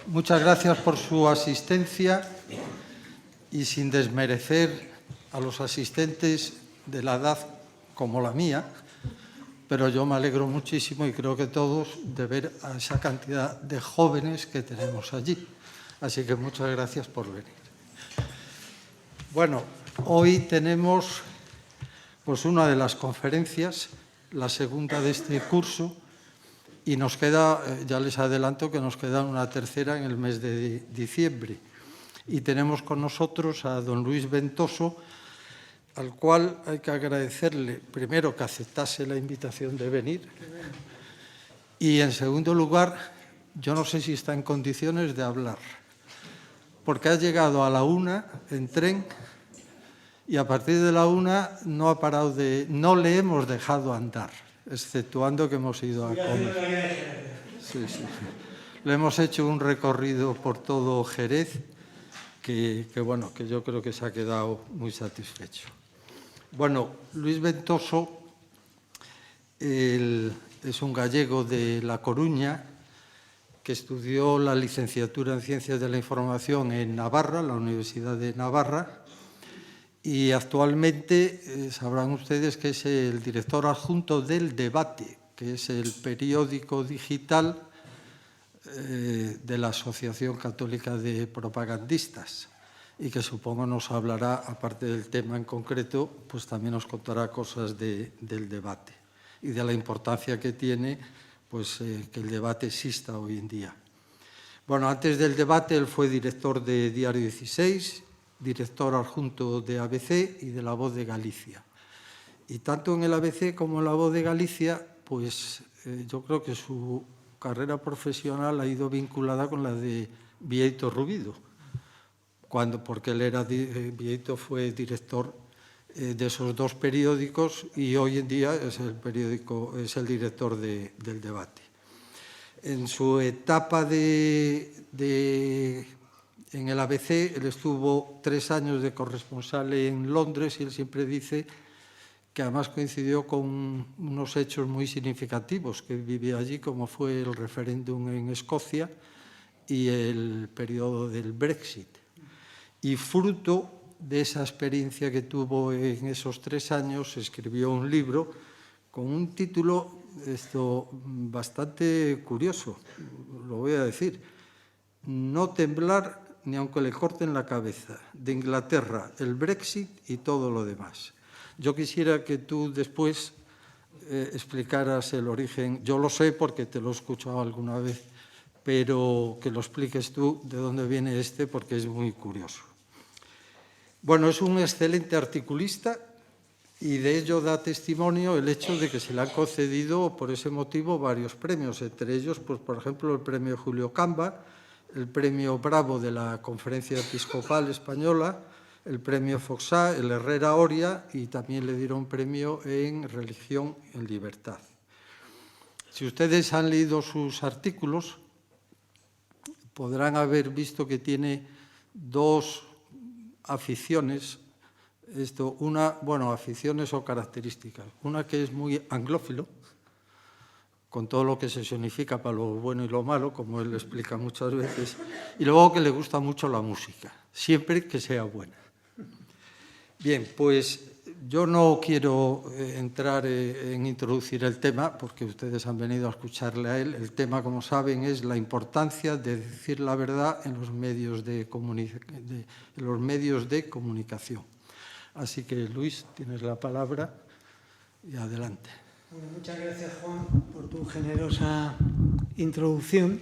muchas gracias por su asistencia y sin desmerecer a los asistentes de la edad como la mía, pero yo me alegro muchísimo y creo que todos de ver a esa cantidad de jóvenes que tenemos allí. Así que muchas gracias por venir. Bueno, hoy tenemos pues una de las conferencias, la segunda de este curso, y nos queda, ya les adelanto que nos queda una tercera en el mes de diciembre. Y tenemos con nosotros a don Luis Ventoso, al cual hay que agradecerle, primero, que aceptase la invitación de venir, y en segundo lugar, yo no sé si está en condiciones de hablar, porque ha llegado a la 1 en tren y a partir de la 1 no ha parado no le hemos dejado andar, exceptuando que hemos ido a comer. Sí. Le hemos hecho un recorrido por todo Jerez que yo creo que se ha quedado muy satisfecho. Bueno, Luis Ventoso es un gallego de La Coruña que estudió la licenciatura en Ciencias de la Información en Navarra, la Universidad de Navarra, y actualmente sabrán ustedes que es el director adjunto del Debate, que es el periódico digital de la Asociación Católica de Propagandistas, y que supongo nos hablará, aparte del tema en concreto, pues también nos contará cosas del debate y de la importancia que tiene pues, que el debate exista hoy en día. Bueno, antes del debate él fue director de Diario 16, director adjunto de ABC y de La Voz de Galicia. Y tanto en el ABC como en La Voz de Galicia, pues yo creo que su carrera profesional ha ido vinculada con la de Bieito Rubido, porque Bieito fue director de esos dos periódicos y hoy en día es el director del Debate. En su etapa en el ABC, él estuvo 3 años de corresponsal en Londres y él siempre dice que además coincidió con unos hechos muy significativos que vivía allí, como fue el referéndum en Escocia y el periodo del Brexit. Y fruto de esa experiencia que tuvo en esos 3 años, escribió un libro con un título bastante curioso, lo voy a decir: No temblar ni aunque le corten la cabeza, de Inglaterra, el Brexit y todo lo demás. Yo quisiera que tú después explicaras el origen. Yo lo sé porque te lo he escuchado alguna vez, pero que lo expliques tú de dónde viene porque es muy curioso. Bueno, es un excelente articulista y de ello da testimonio el hecho de que se le han concedido por ese motivo varios premios, entre ellos, pues, por ejemplo, el premio Julio Camba, el premio Bravo de la Conferencia Episcopal Española, el premio Foxá, el Herrera Oria, y también le dieron premio en Religión en Libertad. Si ustedes han leído sus artículos, podrán haber visto que tiene 2 aficiones, aficiones o características. Una que es muy anglófilo, con todo lo que se significa para lo bueno y lo malo, como él explica muchas veces, y luego que le gusta mucho la música, siempre que sea buena. Bien, pues yo no quiero entrar en introducir el tema, porque ustedes han venido a escucharle a él. El tema, como saben, es la importancia de decir la verdad en los medios de comunicación. Así que, Luis, tienes la palabra y adelante. Bueno, muchas gracias, Juan, por tu generosa introducción.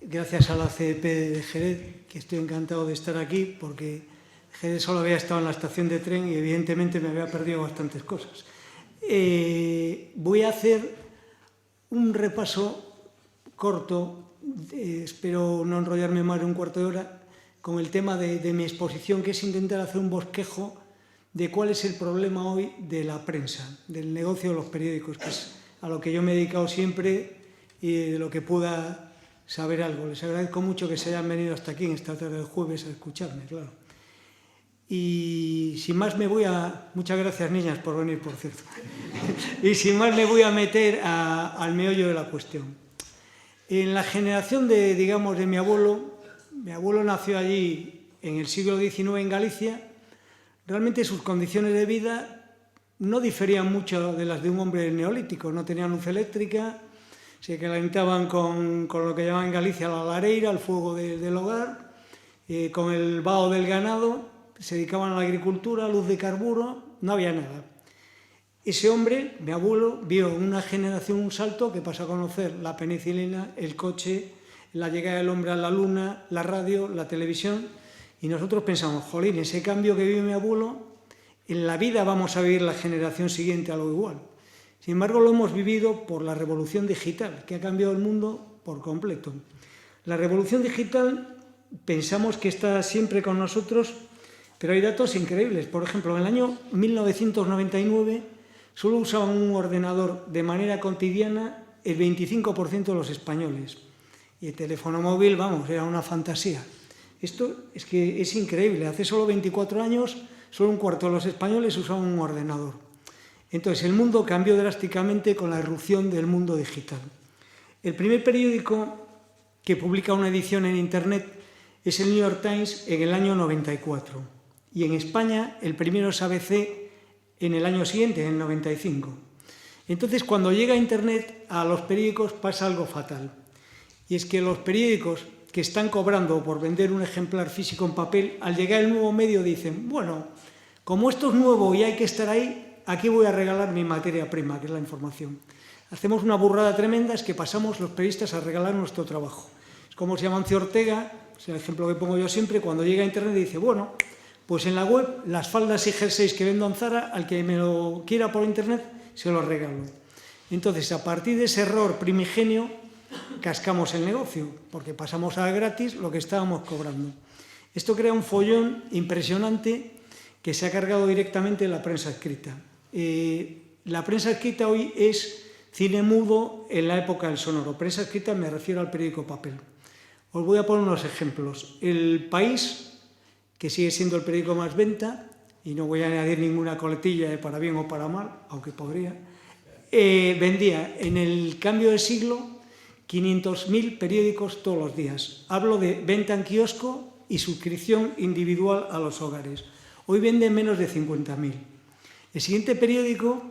Gracias a la CEP de Jerez, que estoy encantado de estar aquí, porque Jerez solo había estado en la estación de tren y evidentemente me había perdido bastantes cosas. Voy a hacer un repaso corto, espero no enrollarme más de un cuarto de hora, con el tema de mi exposición, que es intentar hacer un bosquejo de cuál es el problema hoy de la prensa, del negocio de los periódicos, que es a lo que yo me he dedicado siempre y de lo que pueda saber algo. Les agradezco mucho que se hayan venido hasta aquí en esta tarde del jueves a escucharme, claro. Y sin más Muchas gracias, niñas, por venir, por cierto. Y sin más me voy a meter al meollo de la cuestión. En la generación de mi abuelo nació allí en el siglo XIX en Galicia, realmente sus condiciones de vida no diferían mucho de las de un hombre neolítico, no tenían luz eléctrica, se calentaban con lo que llamaban en Galicia la lareira, el fuego del hogar, con el vaho del ganado, se dedicaban a la agricultura, luz de carburo, no había nada. Ese hombre, mi abuelo, vio en una generación un salto que pasó a conocer la penicilina, el coche, la llegada del hombre a la luna, la radio, la televisión, y nosotros pensamos, jolín, ese cambio que vive mi abuelo, en la vida vamos a vivir la generación siguiente algo igual. Sin embargo, lo hemos vivido por la revolución digital, que ha cambiado el mundo por completo. La revolución digital pensamos que está siempre con nosotros, pero hay datos increíbles. Por ejemplo, en el año 1999 solo usaban un ordenador de manera cotidiana el 25% de los españoles. Y el teléfono móvil, vamos, era una fantasía. Esto es que es increíble. Hace solo 24 años, solo un cuarto de los españoles usaban un ordenador. Entonces, el mundo cambió drásticamente con la irrupción del mundo digital. El primer periódico que publica una edición en Internet es el New York Times en el año 94. Y en España, el primero es ABC en el año siguiente, en el 95. Entonces, cuando llega Internet, a los periódicos pasa algo fatal. Y es que los periódicos que están cobrando por vender un ejemplar físico en papel, al llegar el nuevo medio dicen, bueno, como esto es nuevo y hay que estar ahí, aquí voy a regalar mi materia prima, que es la información. Hacemos una burrada tremenda, es que pasamos los periodistas a regalar nuestro trabajo. Es como si Amancio Ortega, es el ejemplo que pongo yo siempre, cuando llega a Internet dice, bueno, pues en la web las faldas y jerseys que vendo en Zara, al que me lo quiera por Internet, se los regalo. Entonces, a partir de ese error primigenio, cascamos el negocio, porque pasamos a gratis lo que estábamos cobrando. Esto crea un follón impresionante que se ha cargado directamente la prensa escrita. La prensa escrita hoy es cine mudo en la época del sonoro. Prensa escrita me refiero al periódico papel. Os voy a poner unos ejemplos. El País, que sigue siendo el periódico más venta, y no voy a añadir ninguna coletilla de para bien o para mal, aunque podría, vendía en el cambio de siglo 500.000 periódicos todos los días. Hablo de venta en kiosco y suscripción individual a los hogares. Hoy vende menos de 50.000. El siguiente periódico,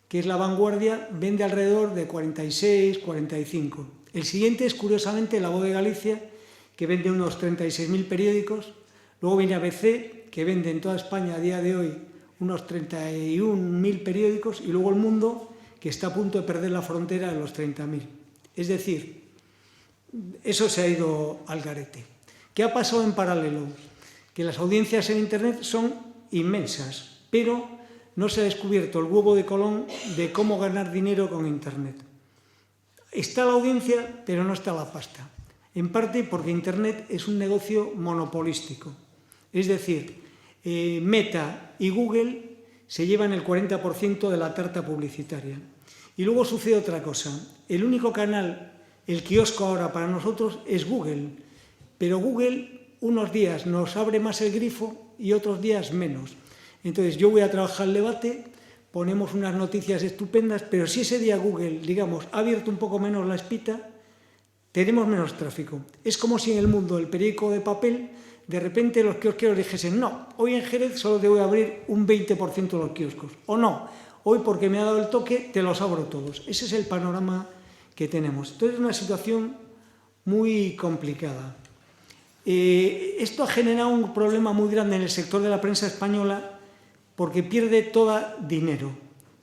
que es La Vanguardia, vende alrededor de 46, 45. El siguiente es, curiosamente, La Voz de Galicia, que vende unos 36.000 periódicos. Luego viene ABC, que vende en toda España a día de hoy unos 31.000 periódicos. Y luego El Mundo, que está a punto de perder la frontera de los 30.000. Es decir, eso se ha ido al garete. ¿Qué ha pasado en paralelo? Que las audiencias en Internet son inmensas, pero no se ha descubierto el huevo de Colón de cómo ganar dinero con Internet. Está la audiencia, pero no está la pasta. En parte porque Internet es un negocio monopolístico. Es decir, Meta y Google se llevan el 40% de la tarta publicitaria. Y luego sucede otra cosa. El único canal, el kiosco ahora para nosotros, es Google. Pero Google unos días nos abre más el grifo y otros días menos. Entonces yo voy a trabajar el debate, ponemos unas noticias estupendas, pero si ese día Google, digamos, ha abierto un poco menos la espita, tenemos menos tráfico. Es como si en el mundo del periódico de papel, de repente los kiosqueros dijesen, no, hoy en Jerez solo te voy a abrir un 20% de los kioscos. O no, hoy porque me ha dado el toque te los abro todos. Ese es el panorama que tenemos. Entonces es una situación muy complicada. Esto ha generado un problema muy grande en el sector de la prensa española porque pierde todo dinero.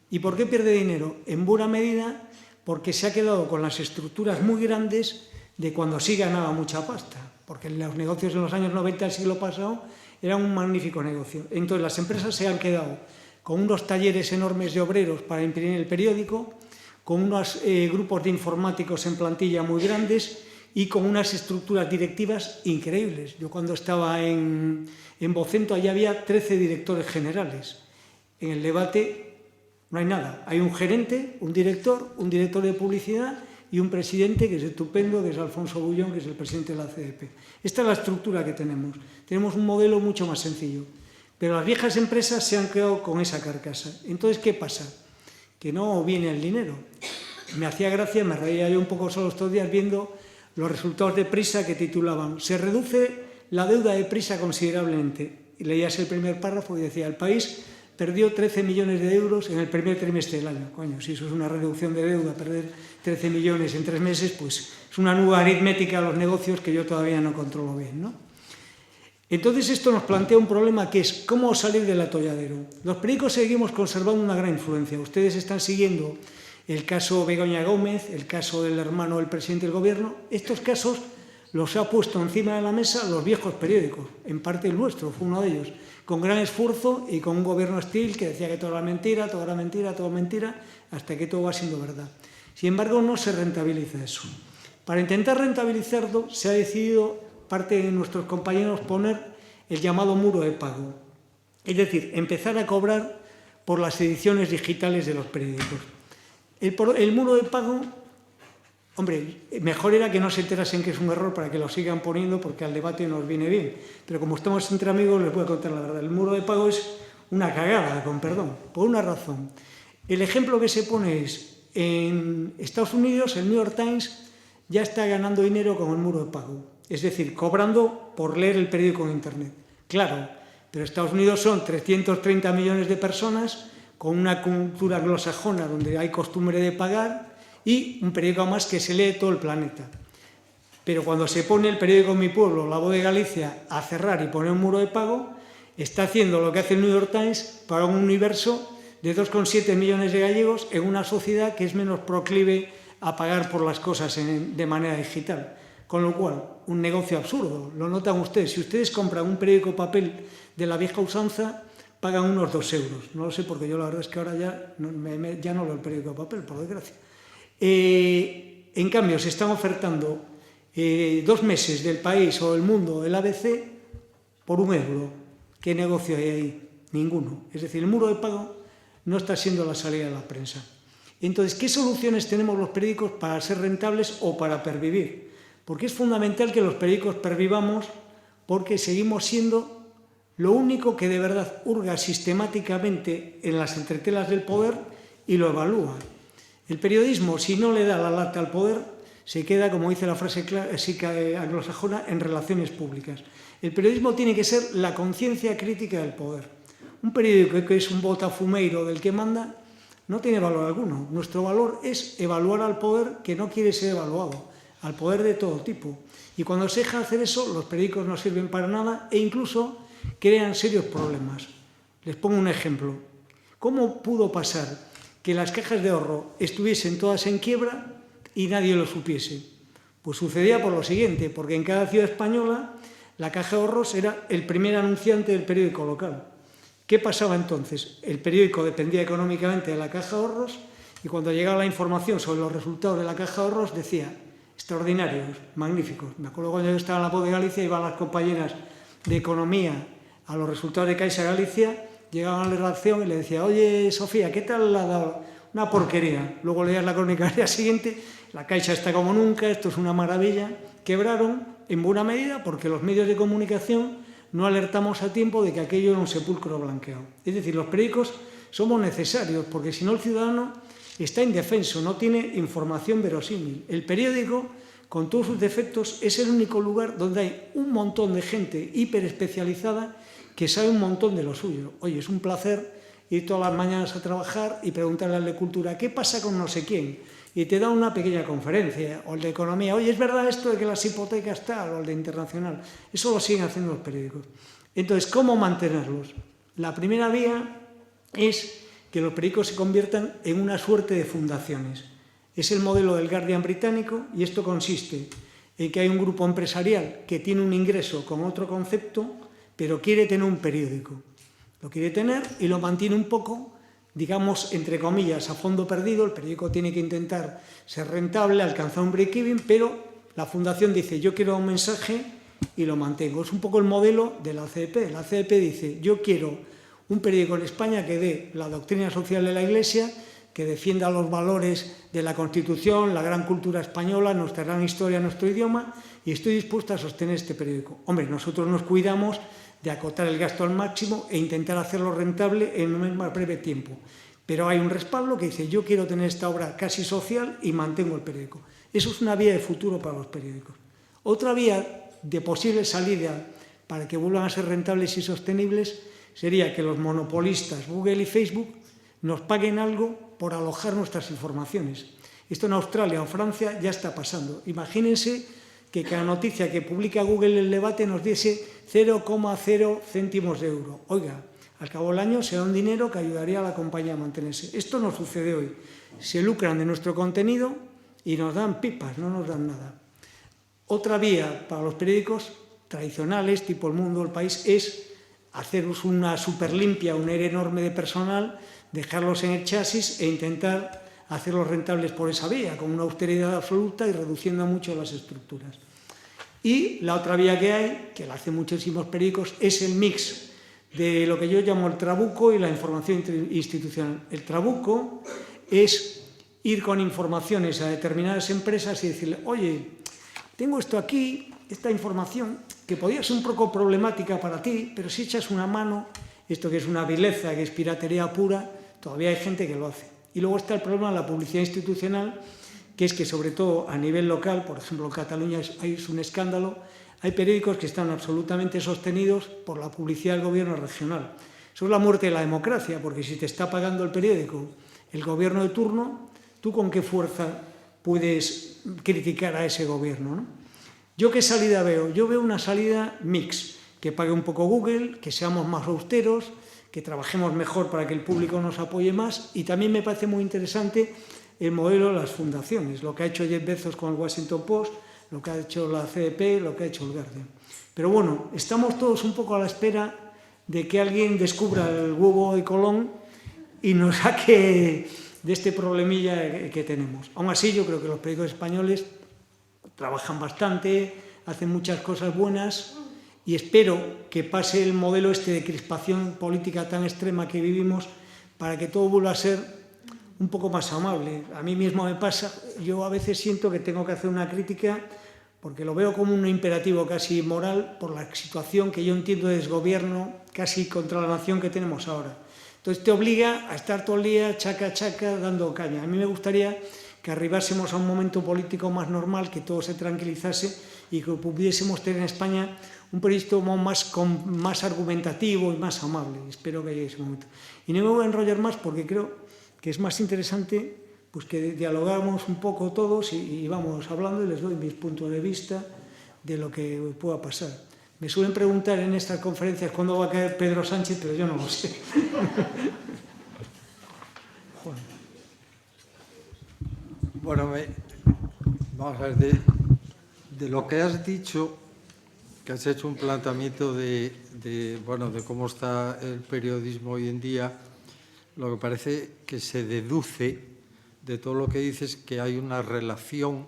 ¿Y por qué pierde dinero? En buena medida porque se ha quedado con las estructuras muy grandes de cuando sí ganaba mucha pasta, porque los negocios en los años 90 del siglo pasado eran un magnífico negocio. Entonces las empresas se han quedado con unos talleres enormes de obreros para imprimir el periódico, con unos grupos de informáticos en plantilla muy grandes y con unas estructuras directivas increíbles. Yo cuando estaba en Vocento, allí había 13 directores generales. En el debate no hay nada. Hay un gerente, un director de publicidad y un presidente que es estupendo, que es Alfonso Bullón, que es el presidente de la CDP. Esta es la estructura que tenemos. Tenemos un modelo mucho más sencillo. Pero las viejas empresas se han quedado con esa carcasa. Entonces, ¿qué pasa? Que no viene el dinero. Me hacía gracia, me reía yo un poco solo estos días viendo los resultados de Prisa que titulaban «Se reduce la deuda de Prisa considerablemente». Y leías el primer párrafo y decía «El país perdió 13 millones de euros en el primer trimestre del año». Coño, si eso es una reducción de deuda, perder 13 millones en 3 meses, pues es una nueva aritmética a los negocios que yo todavía no controlo bien, ¿no? Entonces esto nos plantea un problema que es cómo salir del atolladero. Los periódicos seguimos conservando una gran influencia. Ustedes están siguiendo el caso Begoña Gómez, el caso del hermano del presidente del gobierno. Estos casos los ha puesto encima de la mesa los viejos periódicos, en parte el nuestro, fue uno de ellos, con gran esfuerzo y con un gobierno hostil que decía que todo era mentira, todo era mentira, todo mentira, hasta que todo va siendo verdad. Sin embargo, no se rentabiliza eso. Para intentar rentabilizarlo, se ha decidido, parte de nuestros compañeros, poner el llamado muro de pago. Es decir, empezar a cobrar por las ediciones digitales de los periódicos. El muro de pago, hombre, mejor era que no se enterasen que es un error para que lo sigan poniendo, porque al debate nos viene bien. Pero como estamos entre amigos, les voy a contar la verdad. El muro de pago es una cagada, con perdón, por una razón. El ejemplo que se pone es, en Estados Unidos, el New York Times ya está ganando dinero con el muro de pago. Es decir, cobrando por leer el periódico en Internet. Claro, pero Estados Unidos son 330 millones de personas con una cultura anglosajona donde hay costumbre de pagar y un periódico más que se lee todo el planeta. Pero cuando se pone el periódico Mi Pueblo, La Voz de Galicia, a cerrar y poner un muro de pago, está haciendo lo que hace el New York Times para un universo de 2,7 millones de gallegos en una sociedad que es menos proclive a pagar por las cosas de manera digital. Con lo cual, un negocio absurdo, lo notan ustedes. Si ustedes compran un periódico papel de la vieja usanza, pagan unos 2 euros. No lo sé porque yo la verdad es que ahora ya no leo el periódico papel, por desgracia. En cambio, se están ofertando 2 meses del País o El Mundo, el ABC, por 1 euro. ¿Qué negocio hay ahí? Ninguno. Es decir, el muro de pago no está siendo la salida de la prensa. Entonces, ¿qué soluciones tenemos los periódicos para ser rentables o para pervivir? Porque es fundamental que los periódicos pervivamos, porque seguimos siendo lo único que de verdad hurga sistemáticamente en las entretelas del poder y lo evalúa. El periodismo, si no le da la lata al poder, se queda, como dice la frase clásica anglosajona, en relaciones públicas. El periodismo tiene que ser la conciencia crítica del poder. Un periódico que es un botafumeiro del que manda no tiene valor alguno. Nuestro valor es evaluar al poder que no quiere ser evaluado, al poder de todo tipo. Y cuando se deja de hacer eso, los periódicos no sirven para nada e incluso crean serios problemas. Les pongo un ejemplo. ¿Cómo pudo pasar que las cajas de ahorro estuviesen todas en quiebra y nadie lo supiese? Pues sucedía por lo siguiente, porque en cada ciudad española la caja de ahorros era el primer anunciante del periódico local. ¿Qué pasaba entonces? El periódico dependía económicamente de la caja de ahorros y cuando llegaba la información sobre los resultados de la caja de ahorros decía extraordinarios, magníficos. Me acuerdo cuando yo estaba en La Voz de Galicia, iban las compañeras de economía a los resultados de Caixa Galicia, llegaban a la redacción y le decía, oye, Sofía, ¿qué tal la ha dado? Una porquería. Luego leías la crónica al día siguiente, la Caixa está como nunca, esto es una maravilla. Quebraron en buena medida porque los medios de comunicación no alertamos a tiempo de que aquello era un sepulcro blanqueado. Es decir, los periódicos somos necesarios porque si no el ciudadano está indefenso, no tiene información verosímil. El periódico, con todos sus defectos, es el único lugar donde hay un montón de gente hiperespecializada que sabe un montón de lo suyo. Oye, es un placer ir todas las mañanas a trabajar y preguntarle al de cultura, ¿qué pasa con no sé quién? Y te da una pequeña conferencia, o el de economía, oye, ¿es verdad esto de que las hipotecas tal? O el de internacional. Eso lo siguen haciendo los periódicos. Entonces, ¿cómo mantenerlos? La primera vía es que los periódicos se conviertan en una suerte de fundaciones. Es el modelo del Guardian británico y esto consiste en que hay un grupo empresarial que tiene un ingreso con otro concepto, pero quiere tener un periódico. Lo quiere tener y lo mantiene un poco, digamos, entre comillas, a fondo perdido. El periódico tiene que intentar ser rentable, alcanzar un break-even, pero la fundación dice, yo quiero un mensaje y lo mantengo. Es un poco el modelo de la CEP. La CEP dice, yo quiero un periódico en España que dé la doctrina social de la Iglesia, que defienda los valores de la Constitución, la gran cultura española, nuestra gran historia, nuestro idioma, y estoy dispuesta a sostener este periódico. Hombre, nosotros nos cuidamos de acotar el gasto al máximo e intentar hacerlo rentable en un más breve tiempo. Pero hay un respaldo que dice, yo quiero tener esta obra casi social y mantengo el periódico. Eso es una vía de futuro para los periódicos. Otra vía de posible salida para que vuelvan a ser rentables y sostenibles sería que los monopolistas, Google y Facebook, nos paguen algo por alojar nuestras informaciones. Esto en Australia o Francia ya está pasando. Imagínense que cada noticia que publica Google el debate nos diese 0,0 céntimos de euro. Oiga, al cabo del año será un dinero que ayudaría a la compañía a mantenerse. Esto no sucede hoy. Se lucran de nuestro contenido y nos dan pipas, no nos dan nada. Otra vía para los periódicos tradicionales, tipo El Mundo, El País, es haceros una super limpia, un ERE enorme de personal, dejarlos en el chasis e intentar hacerlos rentables por esa vía, con una austeridad absoluta y reduciendo mucho las estructuras. Y la otra vía que hay, que la hacen muchísimos periódicos, es el mix de lo que yo llamo el trabuco y la información institucional. El trabuco es ir con informaciones a determinadas empresas y decirle, oye, tengo esto aquí, esta información, que podría ser un poco problemática para ti, pero si echas una mano, esto que es una vileza, que es piratería pura, todavía hay gente que lo hace. Y luego está el problema de la publicidad institucional, que es que sobre todo a nivel local, por ejemplo en Cataluña es un escándalo, hay periódicos que están absolutamente sostenidos por la publicidad del gobierno regional. Eso es la muerte de la democracia, porque si te está pagando el periódico el gobierno de turno, ¿tú con qué fuerza puedes criticar a ese gobierno, ¿no? ¿Yo qué salida veo? Yo veo una salida mix, que pague un poco Google, que seamos más austeros, que trabajemos mejor para que el público nos apoye más, y también me parece muy interesante el modelo de las fundaciones, lo que ha hecho Jeff Bezos con el Washington Post, lo que ha hecho la CDP, lo que ha hecho el Guardian. Pero bueno, estamos todos un poco a la espera de que alguien descubra el huevo de Colón y nos saque de este problemilla que tenemos. Aún así, yo creo que los periódicos españoles trabajan bastante, hacen muchas cosas buenas y espero que pase el modelo este de crispación política tan extrema que vivimos para que todo vuelva a ser un poco más amable. A mí mismo me pasa, yo a veces siento que tengo que hacer una crítica porque lo veo como un imperativo casi moral por la situación que yo entiendo de desgobierno casi contra la nación que tenemos ahora. Entonces te obliga a estar todo el día chaca, dando caña. A mí me gustaría que arribásemos a un momento político más normal, que todo se tranquilizase y que pudiésemos tener en España un periodismo más argumentativo y más amable. Espero que llegue ese momento. Y no me voy a enrollar más porque creo que es más interesante pues, que dialogamos un poco todos y vamos hablando y les doy mis puntos de vista de lo que pueda pasar. Me suelen preguntar en estas conferencias cuándo va a caer Pedro Sánchez, pero yo no lo sé. Bueno, vamos a ver, de lo que has dicho, que has hecho un planteamiento de cómo está el periodismo hoy en día, lo que parece que se deduce de todo lo que dices que hay una relación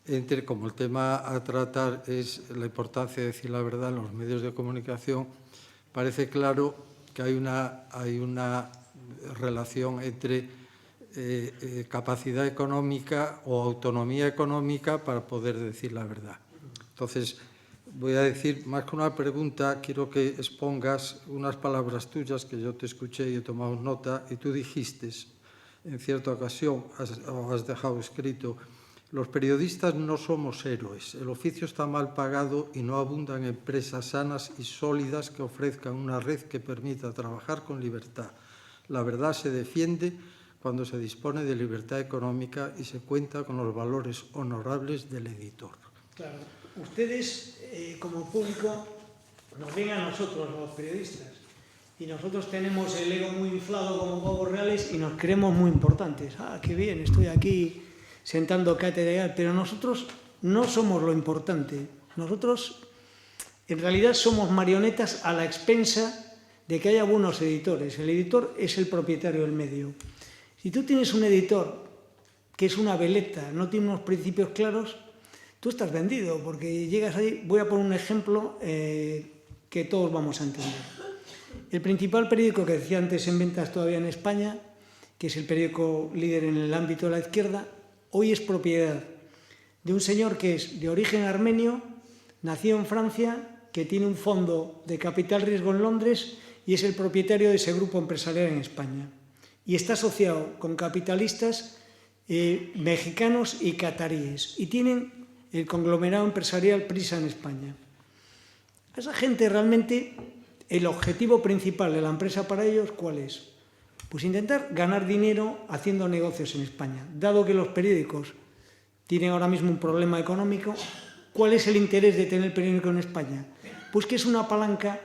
entre, como el tema a tratar es la importancia de decir la verdad en los medios de comunicación, parece claro que hay una relación entre capacidad económica o autonomía económica para poder decir la verdad. Entonces, voy a decir, más que una pregunta, quiero que expongas unas palabras tuyas que yo te escuché y he tomado nota, y tú dijiste, en cierta ocasión, has dejado escrito, los periodistas no somos héroes, el oficio está mal pagado y no abundan empresas sanas y sólidas que ofrezcan una red que permita trabajar con libertad. La verdad se defiende cuando se dispone de libertad económica y se cuenta con los valores honorables del editor. Claro, ustedes como público nos ven a nosotros, los periodistas, y nosotros tenemos el ego muy inflado como pavos reales y nos creemos muy importantes. Ah, qué bien, estoy aquí sentando cátedra, pero nosotros no somos lo importante. Nosotros, en realidad, somos marionetas a la expensa de que haya buenos editores. El editor es el propietario del medio. Si tú tienes un editor que es una veleta, no tiene unos principios claros, tú estás vendido, porque llegas ahí. Voy a poner un ejemplo que todos vamos a entender. El principal periódico que decía antes en ventas todavía en España, que es el periódico líder en el ámbito de la izquierda, hoy es propiedad de un señor que es de origen armenio, nacido en Francia, que tiene un fondo de capital riesgo en Londres y es el propietario de ese grupo empresarial en España. Y está asociado con capitalistas mexicanos y cataríes, y tienen el conglomerado empresarial Prisa en España. Esa gente realmente, el objetivo principal de la empresa para ellos, ¿cuál es? Pues intentar ganar dinero haciendo negocios en España. Dado que los periódicos tienen ahora mismo un problema económico, ¿cuál es el interés de tener el periódico en España? Pues que es una palanca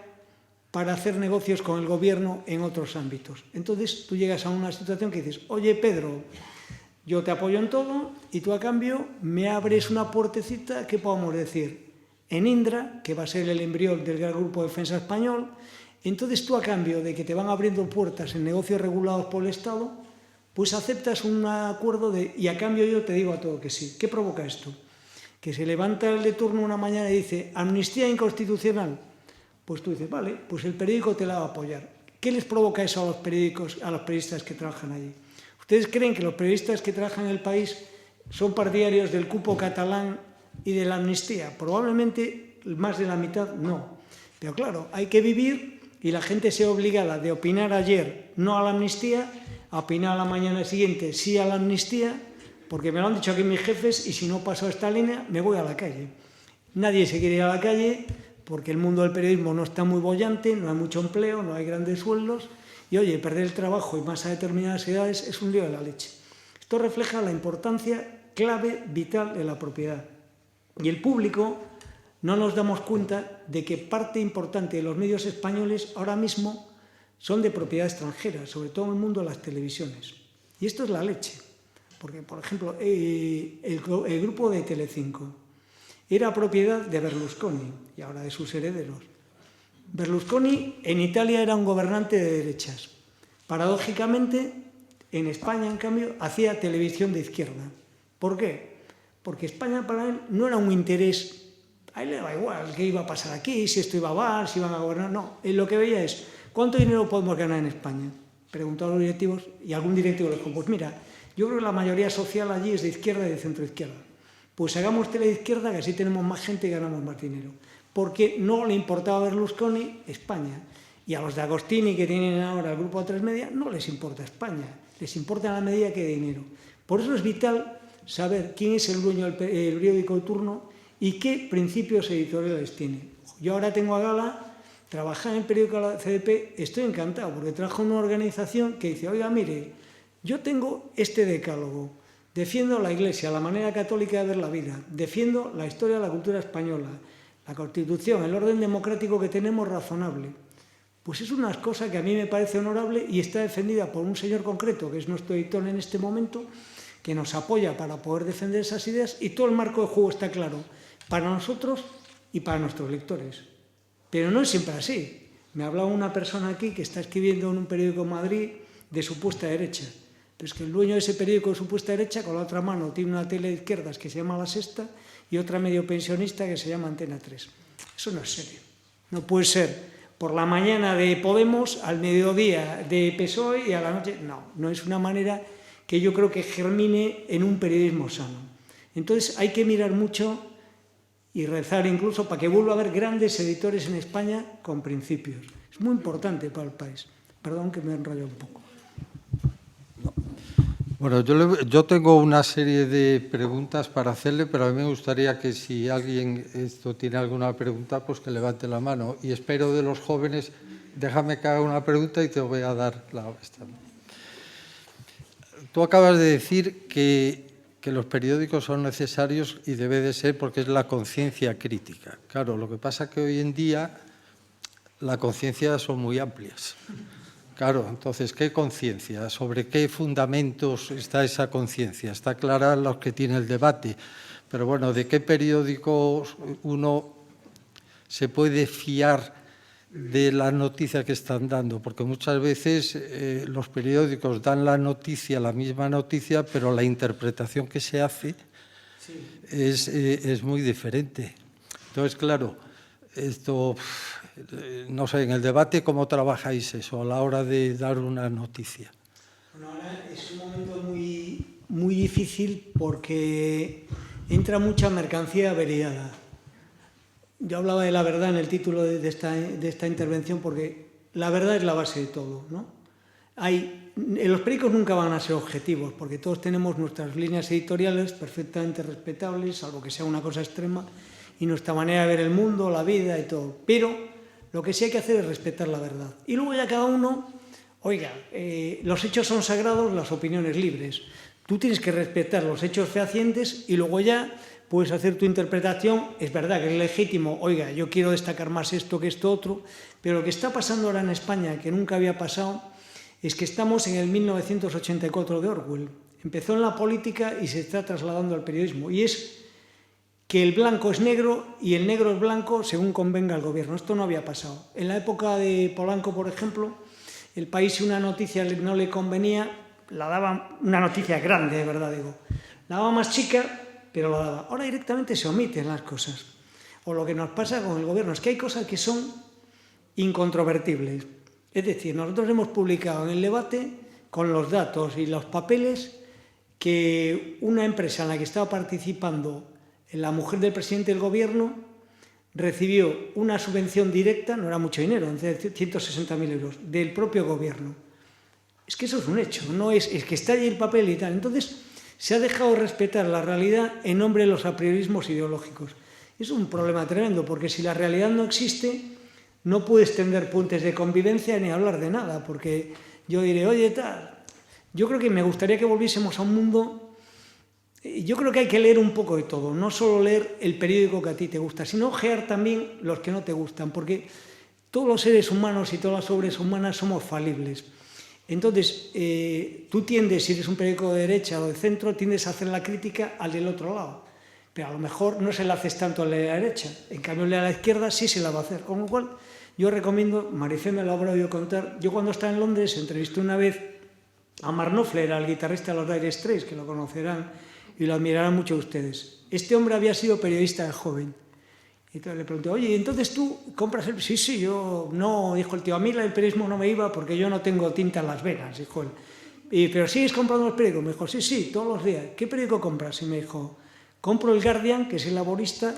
para hacer negocios con el gobierno en otros ámbitos. Entonces tú llegas a una situación que dices, oye Pedro, yo te apoyo en todo y tú a cambio me abres una puertecita, ¿qué podemos decir? En Indra, que va a ser el embrión del Gran Grupo de Defensa Español. Entonces tú a cambio de que te van abriendo puertas en negocios regulados por el Estado, pues aceptas un acuerdo y a cambio yo te digo a todo que sí. ¿Qué provoca esto? Que se levanta el de turno una mañana y dice, amnistía inconstitucional. Pues tú dices, vale, pues el periódico te la va a apoyar. ¿Qué les provoca eso a los periódicos, a los periodistas que trabajan allí? ¿Ustedes creen que los periodistas que trabajan en el país son partidarios del cupo catalán y de la amnistía? Probablemente más de la mitad no. Pero claro, hay que vivir y la gente se ve obligada de opinar ayer no a la amnistía, a opinar a la mañana siguiente sí a la amnistía, porque me lo han dicho aquí mis jefes y si no paso esta línea me voy a la calle. Nadie se quiere ir a la calle porque el mundo del periodismo no está muy bollante, no hay mucho empleo, no hay grandes sueldos y oye, perder el trabajo y más a determinadas edades es un lío de la leche. Esto refleja la importancia clave, vital de la propiedad. Y el público no nos damos cuenta de que parte importante de los medios españoles ahora mismo son de propiedad extranjera, sobre todo en el mundo de las televisiones. Y esto es la leche, porque, por ejemplo, el grupo de Telecinco era propiedad de Berlusconi y ahora de sus herederos. Berlusconi en Italia era un gobernante de derechas. Paradójicamente, en España, en cambio, hacía televisión de izquierda. ¿Por qué? Porque España para él no era un interés. A él le daba igual qué iba a pasar aquí, si esto iba a bar, si iban a gobernar. No, él lo que veía es ¿cuánto dinero podemos ganar en España? Preguntó a los directivos y algún directivo le dijo, pues mira, yo creo que la mayoría social allí es de izquierda y de centroizquierda. Pues hagamos tele de izquierda que así tenemos más gente y ganamos más dinero. Porque no le importaba a Berlusconi España. Y a los de Agostini que tienen ahora el grupo A3 Media no les importa España, les importa en la medida que dinero. Por eso es vital saber quién es el dueño del periódico de turno y qué principios editoriales tiene. Yo ahora tengo a gala trabajar en el periódico de la CDP, estoy encantado porque trabajo en una organización que dice, oiga, mire, yo tengo este decálogo, defiendo la Iglesia, la manera católica de ver la vida, defiendo la historia de la cultura española, la Constitución, el orden democrático que tenemos razonable. Pues es una cosa que a mí me parece honorable y está defendida por un señor concreto, que es nuestro editor en este momento, que nos apoya para poder defender esas ideas y todo el marco de juego está claro para nosotros y para nuestros lectores. Pero no es siempre así. Me ha hablado una persona aquí que está escribiendo en un periódico en Madrid de supuesta derecha. Pero es que el dueño de ese periódico de supuesta derecha, con la otra mano, tiene una tele de izquierdas que se llama La Sexta y otra medio pensionista que se llama Antena 3. Eso no es serio. No puede ser por la mañana de Podemos, al mediodía de PSOE y a la noche. No, no es una manera que yo creo que germine en un periodismo sano. Entonces hay que mirar mucho y rezar incluso para que vuelva a haber grandes editores en España con principios. Es muy importante para el país. Perdón que me he enrollado un poco. Bueno, yo tengo una serie de preguntas para hacerle, pero a mí me gustaría que si alguien tiene alguna pregunta, pues que levante la mano. Y espero de los jóvenes, déjame que haga una pregunta y te voy a dar la esta. Tú acabas de decir que los periódicos son necesarios y debe de ser porque es la conciencia crítica. Claro, lo que pasa es que hoy en día las conciencias son muy amplias. Claro, entonces, ¿qué conciencia? ¿Sobre qué fundamentos está esa conciencia? Está clara los que tiene el debate, pero bueno, ¿de qué periódicos uno se puede fiar de la noticia que están dando? Porque muchas veces los periódicos dan la noticia, la misma noticia, pero la interpretación que se hace es muy diferente. Entonces, claro, esto... No sé, en el debate, ¿cómo trabajáis eso a la hora de dar una noticia? Bueno, ahora es un momento muy difícil porque entra mucha mercancía averiada. Yo hablaba de la verdad en el título de esta intervención porque la verdad es la base de todo, ¿no? Los periódicos nunca van a ser objetivos, porque todos tenemos nuestras líneas editoriales perfectamente respetables, salvo que sea una cosa extrema, y nuestra manera de ver el mundo, la vida y todo. Pero lo que sí hay que hacer es respetar la verdad. Y luego ya cada uno, oiga, los hechos son sagrados, las opiniones libres. Tú tienes que respetar los hechos fehacientes y luego ya puedes hacer tu interpretación. Es verdad que es legítimo, oiga, yo quiero destacar más esto que esto otro, pero lo que está pasando ahora en España, que nunca había pasado, es que estamos en el 1984 de Orwell. Empezó en la política y se está trasladando al periodismo. Y es que el blanco es negro y el negro es blanco según convenga al gobierno. Esto no había pasado. En la época de Polanco, por ejemplo, El País, si una noticia no le convenía, la daba, una noticia grande, de verdad digo, la daba más chica, pero la daba. Ahora directamente se omiten las cosas. O lo que nos pasa con el gobierno es que hay cosas que son incontrovertibles. Es decir, nosotros hemos publicado en el debate, con los datos y los papeles, que una empresa en la que estaba participando la mujer del presidente del gobierno recibió una subvención directa, no era mucho dinero, 160.000 euros, del propio gobierno. Es que eso es un hecho, no es que está allí el papel y tal. Entonces, se ha dejado de respetar la realidad en nombre de los apriorismos ideológicos. Es un problema tremendo, porque si la realidad no existe, no puedes tender puentes de convivencia ni hablar de nada, porque yo diré, oye, tal, yo creo que me gustaría que volviésemos a un mundo. Yo creo que hay que leer un poco de todo, no solo leer el periódico que a ti te gusta, sino ojear también los que no te gustan, porque todos los seres humanos y todas las obras humanas somos falibles. Entonces, tú tiendes, si eres un periódico de derecha o de centro, tiendes a hacer la crítica al del otro lado, pero a lo mejor no se la haces tanto al de la derecha, en cambio al de la izquierda sí se la va a hacer, con lo cual yo recomiendo, Marifé me lo habrá oído contar, yo cuando estaba en Londres entrevisté una vez a Mark Knopfler, al guitarrista de los Dire Straits, que lo conocerán y lo admirarán mucho ustedes. Este hombre había sido periodista de joven. Y entonces le pregunté, oye, ¿entonces tú compras el...? Sí, yo no, dijo el tío, a mí el periodismo no me iba porque yo no tengo tinta en las venas, dijo él. Pero ¿sigues comprando los periódicos? Me dijo, sí, todos los días. ¿Qué periódico compras? Y me dijo, compro el Guardian, que es el laborista,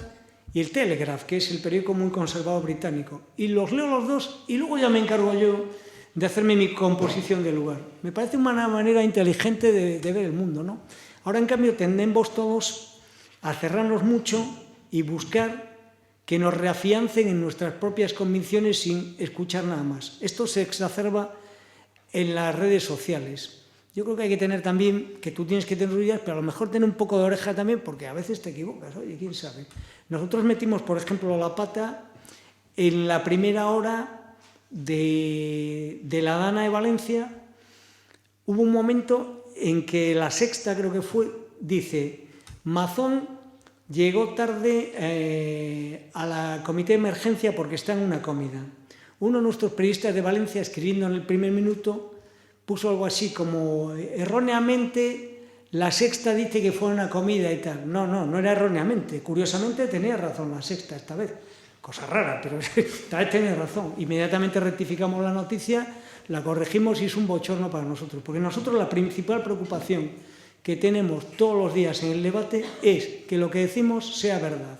y el Telegraph, que es el periódico muy conservador británico. Y los leo los dos y luego ya me encargo yo de hacerme mi composición del lugar. Me parece una manera inteligente de ver el mundo, ¿no? Ahora, en cambio, tendemos todos a cerrarnos mucho y buscar que nos reafiancen en nuestras propias convicciones sin escuchar nada más. Esto se exacerba en las redes sociales. Yo creo que hay que tener también, que tú tienes que tener tuyas, pero a lo mejor tener un poco de oreja también, porque a veces te equivocas, oye, quién sabe. Nosotros metimos, por ejemplo, la pata en la primera hora de la Dana de Valencia. Hubo un momento en que La Sexta, creo que fue, dice, Mazón llegó tarde a la comité de emergencia porque está en una comida. Uno de nuestros periodistas de Valencia, escribiendo en el primer minuto, puso algo así como, erróneamente, La Sexta dice que fue a una comida y tal. No era erróneamente. Curiosamente tenía razón La Sexta esta vez. Cosa rara, pero esta vez tenía razón. Inmediatamente rectificamos la noticia, la corregimos y es un bochorno para nosotros. Porque nosotros la principal preocupación que tenemos todos los días en el debate es que lo que decimos sea verdad.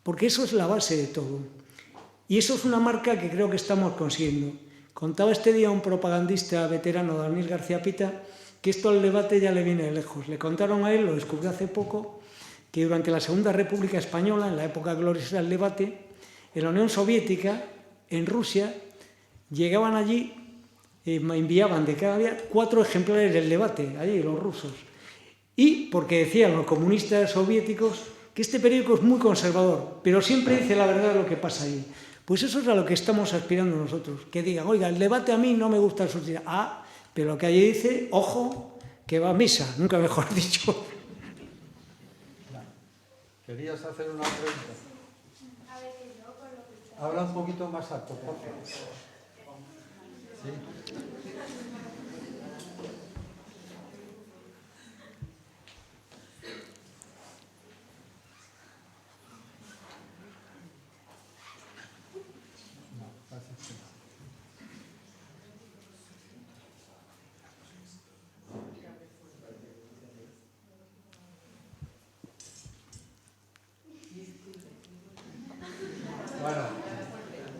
Porque eso es la base de todo. Y eso es una marca que creo que estamos consiguiendo. Contaba este día un propagandista veterano, Daniel García Pita, que esto al debate ya le viene de lejos. Le contaron a él, lo descubrió hace poco, que durante la Segunda República Española, en la época gloriosa del debate, en la Unión Soviética, en Rusia, llegaban allí, enviaban de cada día 4 ejemplares del debate, allí los rusos. Y porque decían los comunistas soviéticos que este periódico es muy conservador, pero siempre dice la verdad de lo que pasa allí. Pues eso es a lo que estamos aspirando nosotros, que digan, oiga, el debate a mí no me gusta el subsidio. Pero lo que allí dice, ojo, que va a misa, nunca mejor dicho. ¿Querías hacer una pregunta? Habla un poquito más alto, por favor. ¿Sí?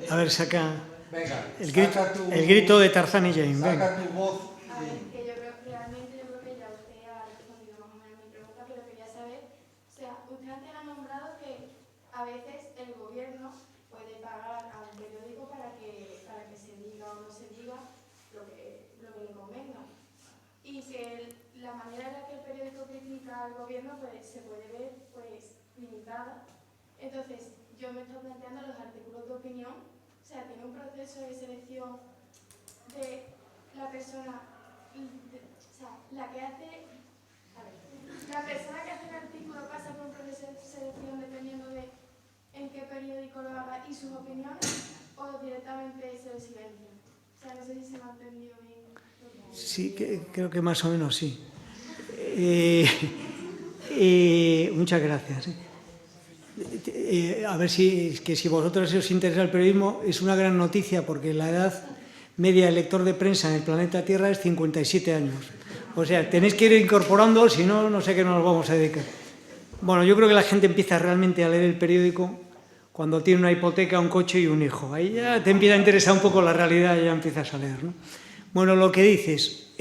A ver, saca Venga, el grito de Tarzán y Jane. saca Venga. tu voz. A ver, que yo creo que ya usted ha respondido más o menos mi pregunta, pero quería saber, o sea, usted antes ha nombrado que a veces el gobierno puede pagar a un periódico para que se diga o no se diga lo que le convenga. Y que la manera en la que el periódico critica al gobierno pues, se puede ver pues, limitada. Entonces, yo me estoy planteando los artículos de opinión, o sea, tiene un proceso de selección de la persona, o sea, la persona que hace el artículo pasa por un proceso de selección dependiendo de en qué periódico lo haga y sus opiniones, o directamente se lo silencia. O sea, no sé si se me ha entendido bien. Sí, creo que más o menos sí. Muchas gracias. A ver si vosotros os interesa el periodismo, es una gran noticia porque la edad media del lector de prensa en el planeta Tierra es 57 años. O sea, tenéis que ir incorporando, si no, no sé qué nos vamos a dedicar. Bueno, yo creo que la gente empieza realmente a leer el periódico cuando tiene una hipoteca, un coche y un hijo. Ahí ya te empieza a interesar un poco la realidad y ya empiezas a leer, ¿no? Bueno, lo que dices,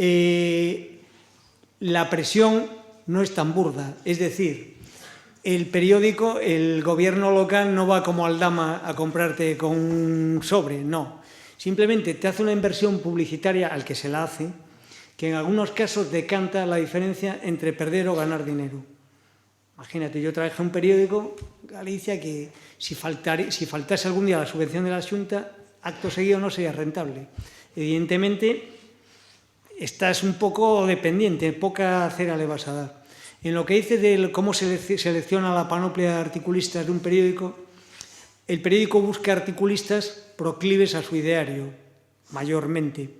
la presión no es tan burda. Es decir, el periódico, el gobierno local no va como Aldama a comprarte con un sobre, no. Simplemente te hace una inversión publicitaria al que se la hace, que en algunos casos decanta la diferencia entre perder o ganar dinero. Imagínate, yo trabajé en un periódico, Galicia, que si faltase algún día la subvención de la Xunta, acto seguido no sería rentable. Evidentemente, estás un poco dependiente, poca cera le vas a dar. En lo que dice de cómo se selecciona la panoplia de articulistas de un periódico, el periódico busca articulistas proclives a su ideario, mayormente.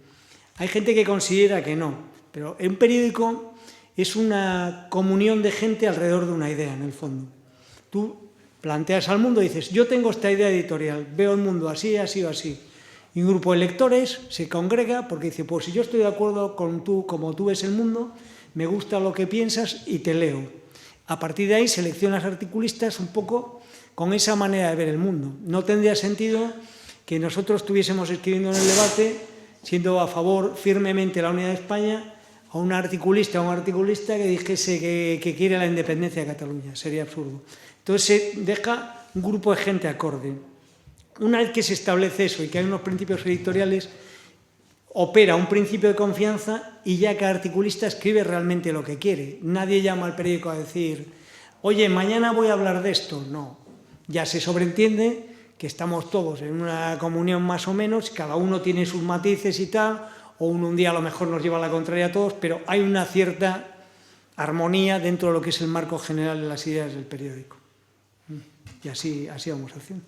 Hay gente que considera que no, pero un periódico es una comunión de gente alrededor de una idea, en el fondo. Tú planteas al mundo y dices, yo tengo esta idea editorial, veo el mundo así, así o así. Y un grupo de lectores se congrega porque dice, pues si yo estoy de acuerdo con tú, como tú ves el mundo, me gusta lo que piensas y te leo. A partir de ahí seleccionas articulistas un poco con esa manera de ver el mundo. No tendría sentido que nosotros estuviésemos escribiendo en el debate, siendo a favor firmemente de la unidad de España, a un articulista que dijese que quiere la independencia de Cataluña. Sería absurdo. Entonces se deja un grupo de gente acorde. Una vez que se establece eso y que hay unos principios editoriales, opera un principio de confianza y ya cada articulista escribe realmente lo que quiere. Nadie llama al periódico a decir, oye, mañana voy a hablar de esto. No, ya se sobreentiende que estamos todos en una comunión más o menos, cada uno tiene sus matices y tal, o un día a lo mejor nos lleva a la contraria a todos, pero hay una cierta armonía dentro de lo que es el marco general de las ideas del periódico. Y así vamos haciendo.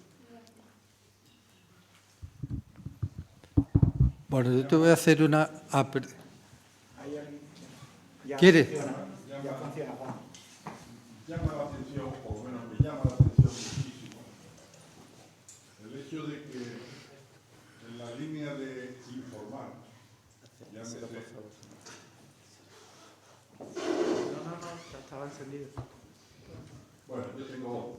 Bueno, yo te voy a hacer una... ¿Quiere? Ya funciona, Juan. Llama la atención, o por lo menos me llama la atención muchísimo, el hecho de que en la línea de informar, llámese... No, ya estaba encendido. Bueno, yo tengo...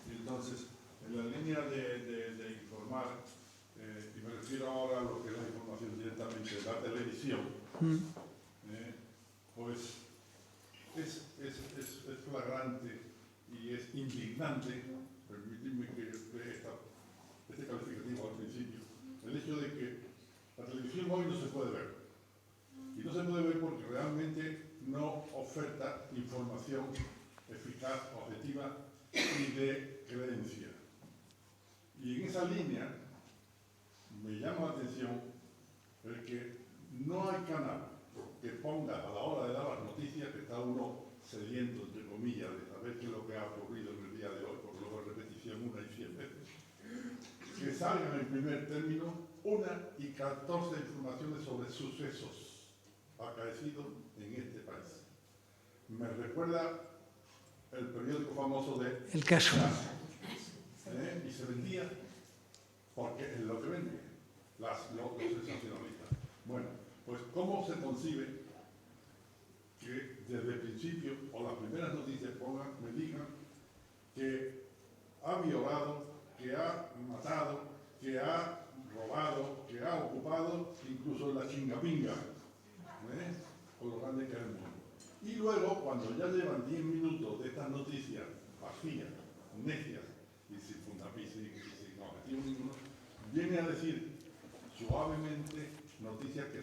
entonces, en la línea de informar, y me refiero ahora a lo que es la información directamente de la televisión, pues es flagrante y es indignante, permitidme que dé este calificativo al principio, el hecho de que la televisión hoy no se puede ver. Y no se puede ver porque realmente no oferta información eficaz, objetiva y de creencia. Y en esa línea me llama la atención el que no hay canal que ponga a la hora de dar las noticias, que está uno sediento, entre comillas, de saber qué es lo que ha ocurrido en el día de hoy, porque luego es repetición 1 y 100 veces, que salgan en primer término 1 y 14 informaciones sobre sucesos acaecidos en este país. Me recuerda el periódico famoso de El Caso. Y se vendía porque es lo que vende, los sensacionalistas. Bueno, pues ¿cómo se concibe que desde el principio, o las primeras noticias me digan que ha violado, que ha matado, que ha robado, que ha ocupado incluso la chingapinga, con lo grande que es el mundo. Y luego, cuando ya llevan 10 minutos de estas noticias vacías, necias y sin fundamento, sin objetivo ninguno, viene a decir suavemente noticias que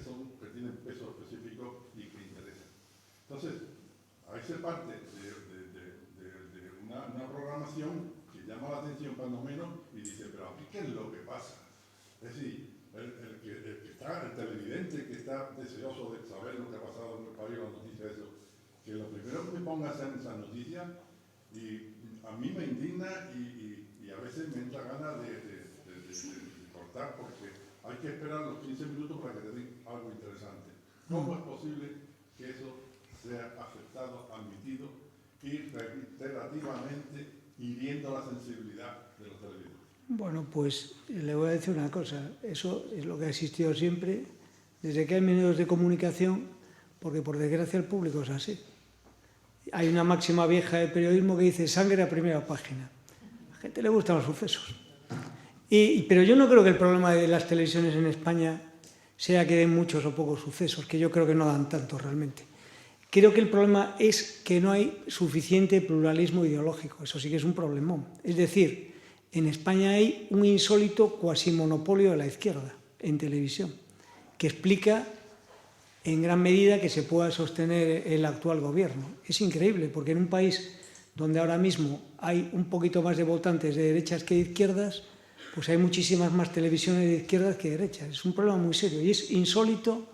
tienen peso específico y que interesan. Entonces, a esa parte de una programación que llama la atención cuando menos y dice, pero aquí ¿qué es lo que pasa? Es decir, el televidente que está deseoso de saber lo que ha pasado en el país, las noticias, eso, que lo primero que me ponga sean esas noticias, y a mí me indigna y a veces me entra ganas de cortar, porque hay que esperar los 15 minutos para que te den algo interesante. ¿Cómo es posible que eso sea aceptado, admitido y reiterativamente hiriendo la sensibilidad de los televidentes? Bueno, pues le voy a decir una cosa. Eso es lo que ha existido siempre, desde que hay medios de comunicación, porque por desgracia el público es así. Hay una máxima vieja de periodismo que dice sangre a primera página. A la gente le gustan los sucesos. Pero yo no creo que el problema de las televisiones en España sea que den muchos o pocos sucesos, que yo creo que no dan tanto realmente. Creo que el problema es que no hay suficiente pluralismo ideológico. Eso sí que es un problemón. Es decir, en España hay un insólito cuasimonopolio de la izquierda en televisión, que explica en gran medida que se pueda sostener el actual gobierno. Es increíble, porque en un país donde ahora mismo hay un poquito más de votantes de derechas que de izquierdas, pues hay muchísimas más televisiones de izquierdas que de derechas. Es un problema muy serio y es insólito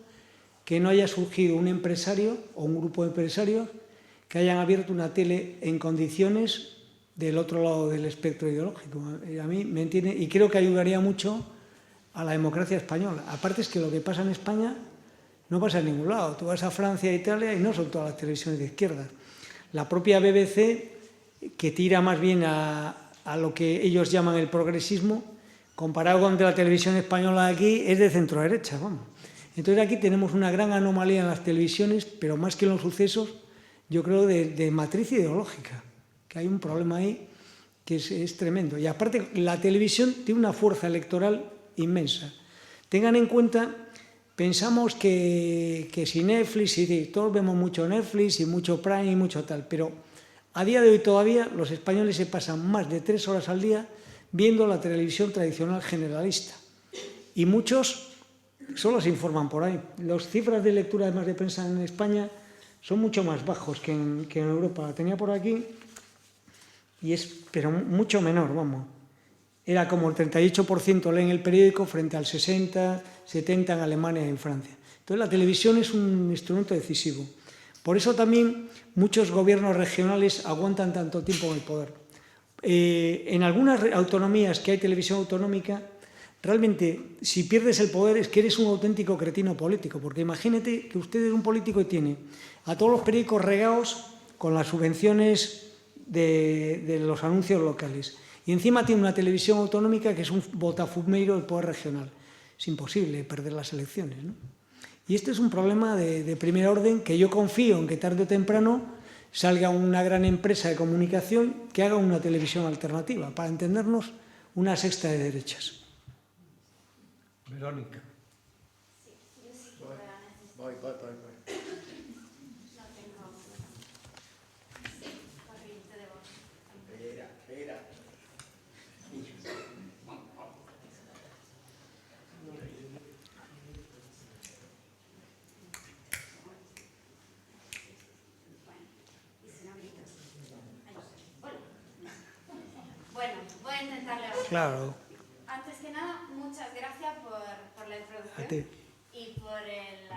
que no haya surgido un empresario o un grupo de empresarios que hayan abierto una tele en condiciones del otro lado del espectro ideológico. A mí me entiende, y creo que ayudaría mucho a la democracia española. Aparte es que lo que pasa en España no pasa en ningún lado. Tú vas a Francia e Italia y no son todas las televisiones de izquierda. La propia BBC, que tira más bien a lo que ellos llaman el progresismo, comparado con la televisión española de aquí, es de centro derecha, vamos. Entonces aquí tenemos una gran anomalía en las televisiones, pero más que en los sucesos, yo creo de matriz ideológica, que hay un problema ahí que es tremendo. Y aparte, la televisión tiene una fuerza electoral inmensa. Tengan en cuenta, pensamos que si Netflix, y todos vemos mucho Netflix y mucho Prime y mucho tal, pero a día de hoy todavía los españoles se pasan más de 3 horas al día viendo la televisión tradicional generalista. Y muchos solo se informan por ahí. Las cifras de lectura además de prensa en España son mucho más bajos que en Europa. La tenía por aquí, pero mucho menor, vamos. Era como el 38% leen el periódico frente al 60, 70 en Alemania y en Francia. Entonces la televisión es un instrumento decisivo. Por eso también muchos gobiernos regionales aguantan tanto tiempo en el poder. En algunas autonomías que hay televisión autonómica, realmente si pierdes el poder es que eres un auténtico cretino político, porque imagínate que usted es un político y tiene a todos los periódicos regados con las subvenciones de los anuncios locales. Y encima tiene una televisión autonómica que es un botafumeiro del poder regional. Es imposible perder las elecciones, ¿no? Y este es un problema de primer orden que yo confío en que tarde o temprano salga una gran empresa de comunicación que haga una televisión alternativa, para entendernos, una sexta de derechas. Verónica. Sí, yo sí que la necesito. Voy. No tengo corriente de voz. Espera. Y si no gritas. Hola. Bueno, voy a intentar levantar. Claro. Antes que nada, muchas gracias por la introducción. A ti. Y por el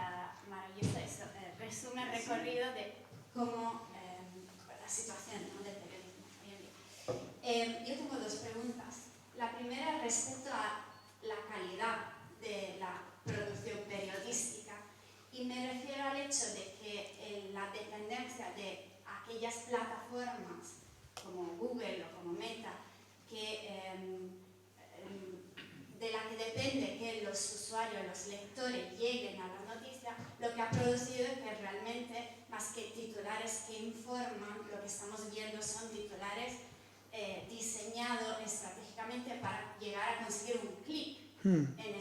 maravilloso resumen recorrido de cómo la situación, ¿no?, del periodismo hoy en día. Yo tengo 2 preguntas. La primera respecto a la calidad de la producción periodística, y me refiero al hecho de que la dependencia de aquellas plataformas como Google o como Meta, de la que depende que los usuarios, los lectores lleguen a la noticia, lo que ha producido es que realmente, más que titulares que informan, lo que estamos viendo son titulares diseñados estratégicamente para llegar a conseguir un clic en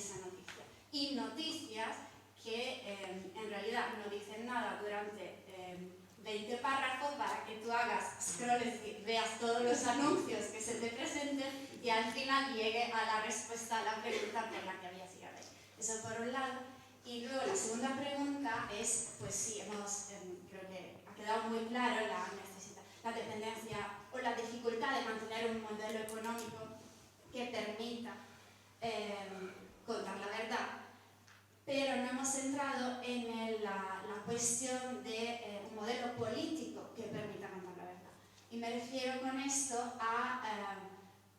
20 párrafos para que tú hagas scrolls y veas todos los anuncios que se te presenten y al final llegue a la respuesta a la pregunta por la que habías llegado. Eso por un lado. Y luego la segunda pregunta es, pues sí, creo que ha quedado muy claro la dependencia o la dificultad de mantener un modelo económico que permita contar la verdad. Pero no hemos entrado en la cuestión de un modelo político que permita contar la verdad. Y me refiero con esto a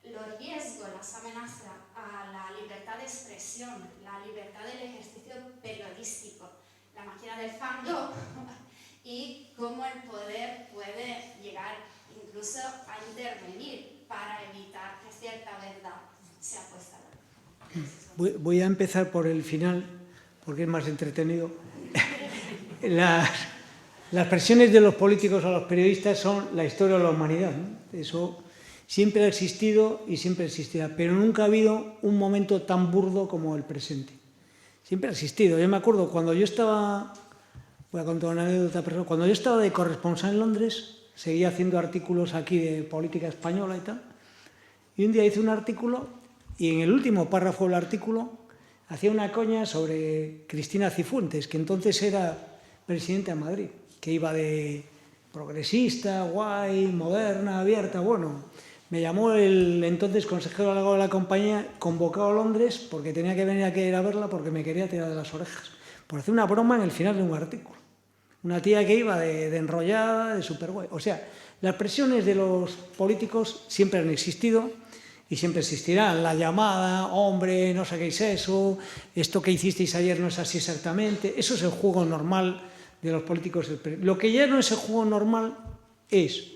los riesgos, las amenazas a la libertad de expresión, la libertad del ejercicio periodístico, la máquina del fango y cómo el poder puede llegar incluso a intervenir para evitar que cierta verdad sea puesta a la luz. Voy a empezar por el final, porque es más entretenido. Las presiones de los políticos a los periodistas son la historia de la humanidad, ¿no? Eso siempre ha existido y siempre existirá, pero nunca ha habido un momento tan burdo como el presente. Siempre ha existido. Yo me acuerdo cuando yo estaba, voy a contar una anécdota personal, cuando yo estaba de corresponsal en Londres, seguía haciendo artículos aquí de política española y tal, y un día hice un artículo y en el último párrafo del artículo hacía una coña sobre Cristina Cifuentes, que entonces era presidenta de Madrid, que iba de progresista, guay, moderna, abierta, bueno. Me llamó el entonces consejero delegado de la compañía, convocado a Londres, porque tenía que venir aquí a ir a verla porque me quería tirar de las orejas, por hacer una broma en el final de un artículo. Una tía que iba de enrollada, de súper guay. O sea, las presiones de los políticos siempre han existido y siempre existirán. La llamada, hombre, no saquéis eso, esto que hicisteis ayer no es así exactamente. Eso es el juego normal de los políticos. Lo que ya no es el juego normal es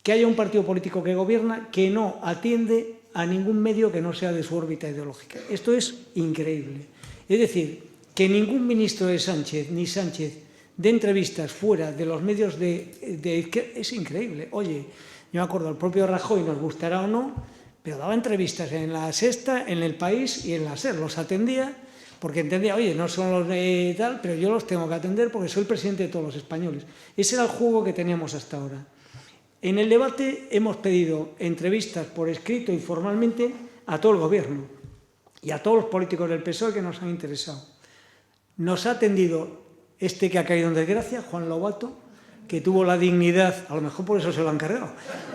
que haya un partido político que gobierna que no atiende a ningún medio que no sea de su órbita ideológica. Esto es increíble. Es decir, que ningún ministro de Sánchez ni Sánchez dé entrevistas fuera de los medios de izquierda es increíble. Oye, yo me acuerdo, el propio Rajoy, nos gustará o no, pero daba entrevistas en La Sexta, en El País y en la SER. Los atendía porque entendía, oye, no son los de tal, pero yo los tengo que atender porque soy el presidente de todos los españoles. Ese era el juego que teníamos hasta ahora. En el debate hemos pedido entrevistas por escrito y formalmente a todo el gobierno y a todos los políticos del PSOE que nos han interesado. Nos ha atendido este que ha caído en desgracia, Juan Lobato, que tuvo la dignidad, a lo mejor por eso se lo han cargado,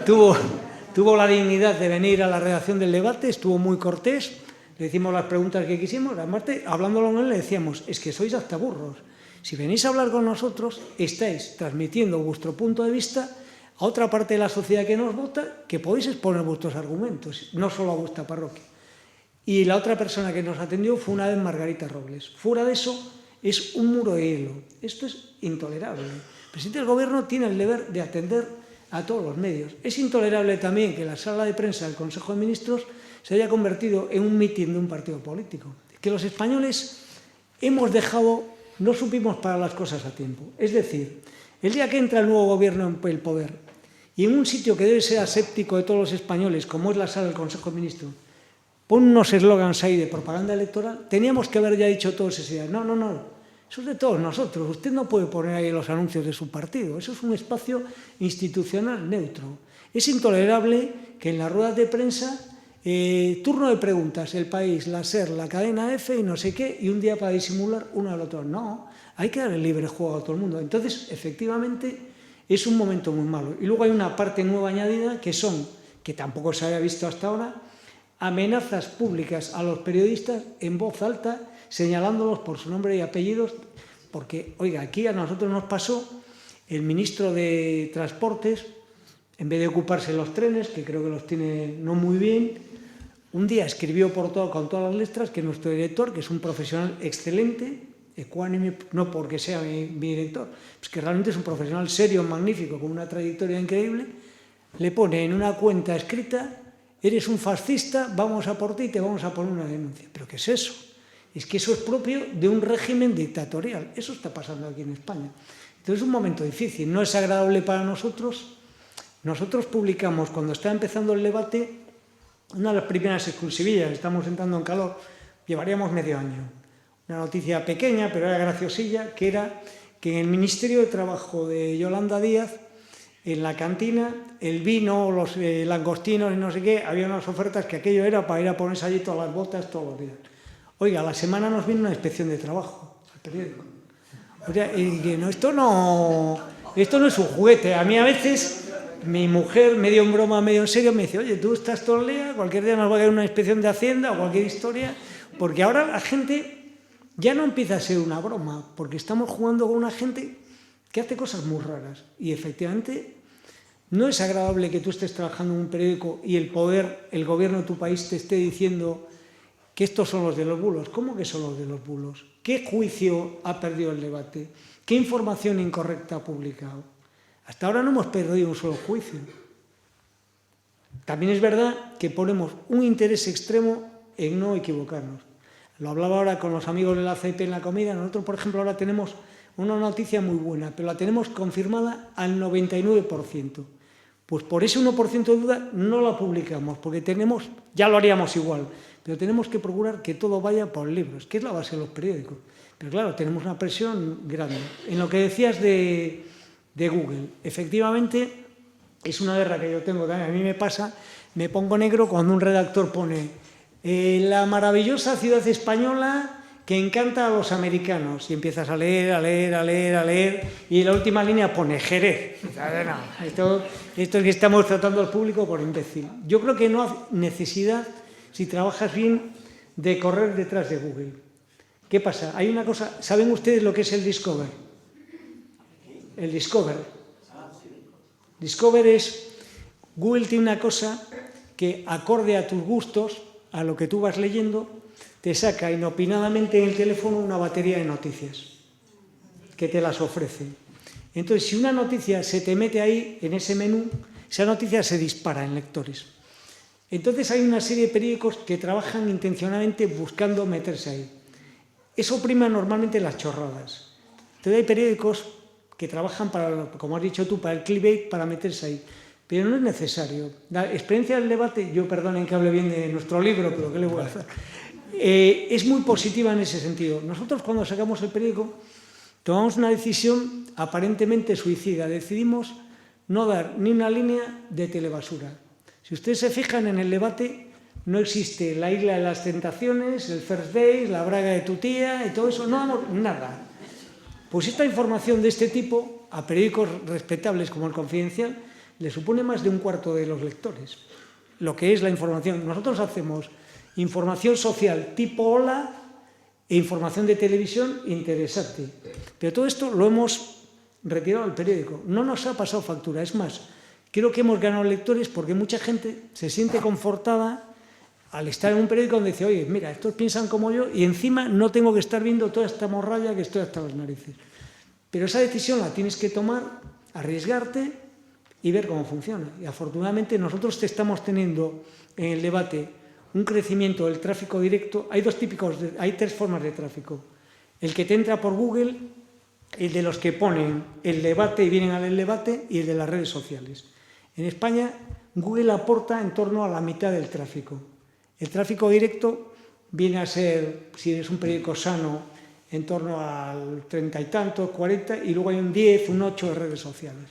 tuvo la dignidad de venir a la redacción del debate, estuvo muy cortés, le hicimos las preguntas que quisimos, además, hablándolo con él, le decíamos, es que sois hasta burros. Si venís a hablar con nosotros, estáis transmitiendo vuestro punto de vista a otra parte de la sociedad que nos vota, que podéis exponer vuestros argumentos, no solo a vuestra parroquia. Y la otra persona que nos atendió fue una vez Margarita Robles. Fuera de eso, es un muro de hielo. Esto es intolerable. El presidente del gobierno tiene el deber de atender a todos los medios. Es intolerable también que la sala de prensa del Consejo de Ministros se haya convertido en un mitin de un partido político. Que los españoles hemos dejado, no supimos parar las cosas a tiempo. Es decir, el día que entra el nuevo gobierno en el poder y en un sitio que debe ser aséptico de todos los españoles, como es la sala del Consejo de Ministros, pon unos eslogans ahí de propaganda electoral, teníamos que haber ya dicho todos ese día, no, eso es de todos nosotros, usted no puede poner ahí los anuncios de su partido, eso es un espacio institucional neutro. Es intolerable que en las ruedas de prensa, turno de preguntas, El País, la SER, la cadena F y no sé qué, y un día para disimular uno al otro. No, hay que dar el libre juego a todo el mundo. Entonces, efectivamente, es un momento muy malo. Y luego hay una parte nueva añadida que tampoco se había visto hasta ahora, amenazas públicas a los periodistas en voz alta, señalándolos por su nombre y apellidos, porque, oiga, aquí a nosotros nos pasó el ministro de Transportes, en vez de ocuparse de los trenes, que creo que los tiene no muy bien, un día escribió con todas las letras que nuestro director, que es un profesional excelente, ecuánime, no porque sea mi director, es que realmente es un profesional serio, magnífico, con una trayectoria increíble, le pone en una cuenta escrita, eres un fascista, vamos a por ti y te vamos a poner una denuncia. ¿Pero qué es eso? Es que eso es propio de un régimen dictatorial. Eso está pasando aquí en España. Entonces es un momento difícil, no es agradable para nosotros. Nosotros publicamos, cuando estaba empezando el debate, una de las primeras exclusivillas, estamos entrando en calor, llevaríamos medio año. Una noticia pequeña, pero era graciosilla, que era que en el Ministerio de Trabajo de Yolanda Díaz, en la cantina, el vino, los langostinos y no sé qué, había unas ofertas que aquello era para ir a ponerse allí todas las botas todos los días. Oiga, a la semana nos viene una inspección de trabajo al periódico. O sea, esto no es un juguete. A mí a veces mi mujer, medio en broma, medio en serio, me dice, oye, tú estás todo el día, cualquier día nos va a caer una inspección de Hacienda o cualquier historia, porque ahora la gente ya no empieza a ser una broma, porque estamos jugando con una gente que hace cosas muy raras. Y efectivamente no es agradable que tú estés trabajando en un periódico y el gobierno de tu país te esté diciendo que estos son los de los bulos. ¿Cómo que son los de los bulos? ¿Qué juicio ha perdido el debate? ¿Qué información incorrecta ha publicado? Hasta ahora no hemos perdido un solo juicio. También es verdad que ponemos un interés extremo en no equivocarnos. Lo hablaba ahora con los amigos de la CEP en la comida. Nosotros, por ejemplo, ahora tenemos una noticia muy buena, pero la tenemos confirmada al 99%. Pues por ese 1% de duda no la publicamos, porque ya lo haríamos igual, pero tenemos que procurar que todo vaya por libros, que es la base de los periódicos. Pero claro, tenemos una presión grande. En lo que decías de Google, efectivamente, es una guerra que yo tengo también. A mí me pasa, me pongo negro cuando un redactor pone la maravillosa ciudad española que encanta a los americanos, y empiezas a leer, y en la última línea pone Jerez. No, esto es que estamos tratando al público por imbécil. Yo creo que no hay necesidad, si trabajas bien, de correr detrás de Google. ¿Qué pasa? Hay una cosa, ¿saben ustedes lo que es el Discover? El Discover. Discover es, Google tiene una cosa que, acorde a tus gustos, a lo que tú vas leyendo, te saca inopinadamente en el teléfono una batería de noticias que te las ofrece. Entonces, si una noticia se te mete ahí, en ese menú, esa noticia se dispara en lectores. Entonces, hay una serie de periódicos que trabajan intencionadamente buscando meterse ahí. Eso prima normalmente las chorradas. Entonces, hay periódicos que trabajan para, como has dicho tú, para el clickbait, para meterse ahí. Pero no es necesario. La experiencia del debate, yo perdonen que hable bien de nuestro libro, pero ¿qué le voy a hacer? Es muy positiva en ese sentido. Nosotros, cuando sacamos el periódico, tomamos una decisión aparentemente suicida. Decidimos no dar ni una línea de telebasura. Si ustedes se fijan en el debate, no existe la Isla de las Tentaciones, el First Days, la braga de tu tía y todo eso, no damos nada. Pues esta información de este tipo, a periódicos respetables como El Confidencial, le supone más de un cuarto de los lectores. Lo que es la información. Nosotros hacemos información social tipo Hola e información de televisión interesante. Pero todo esto lo hemos retirado del periódico. No nos ha pasado factura. Es más, creo que hemos ganado lectores porque mucha gente se siente confortada al estar en un periódico donde dice, oye, mira, estos piensan como yo y encima no tengo que estar viendo toda esta morralla que estoy hasta las narices. Pero esa decisión la tienes que tomar, arriesgarte y ver cómo funciona. Y afortunadamente nosotros estamos teniendo en el debate un crecimiento del tráfico directo. Hay tres formas de tráfico. El que te entra por Google, el de los que ponen el debate y vienen al debate, y el de las redes sociales. En España, Google aporta en torno a la mitad del tráfico. El tráfico directo viene a ser, si eres un periódico sano, en torno al 30 y tantos, 40, y luego hay un 10, un 8 de redes sociales.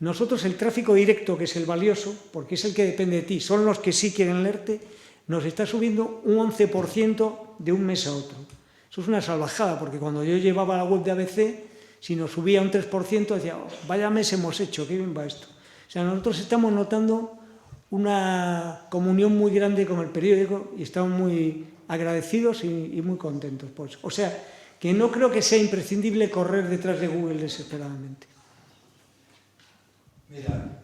Nosotros el tráfico directo, que es el valioso, porque es el que depende de ti, son los que sí quieren leerte, nos está subiendo un 11% de un mes a otro. Eso es una salvajada, porque cuando yo llevaba la web de ABC, si nos subía un 3%, decía, oh, vaya mes hemos hecho, qué bien va esto. O sea, nosotros estamos notando una comunión muy grande con el periódico y estamos muy agradecidos y muy contentos. Pues, o sea, que no creo que sea imprescindible correr detrás de Google desesperadamente. Mira,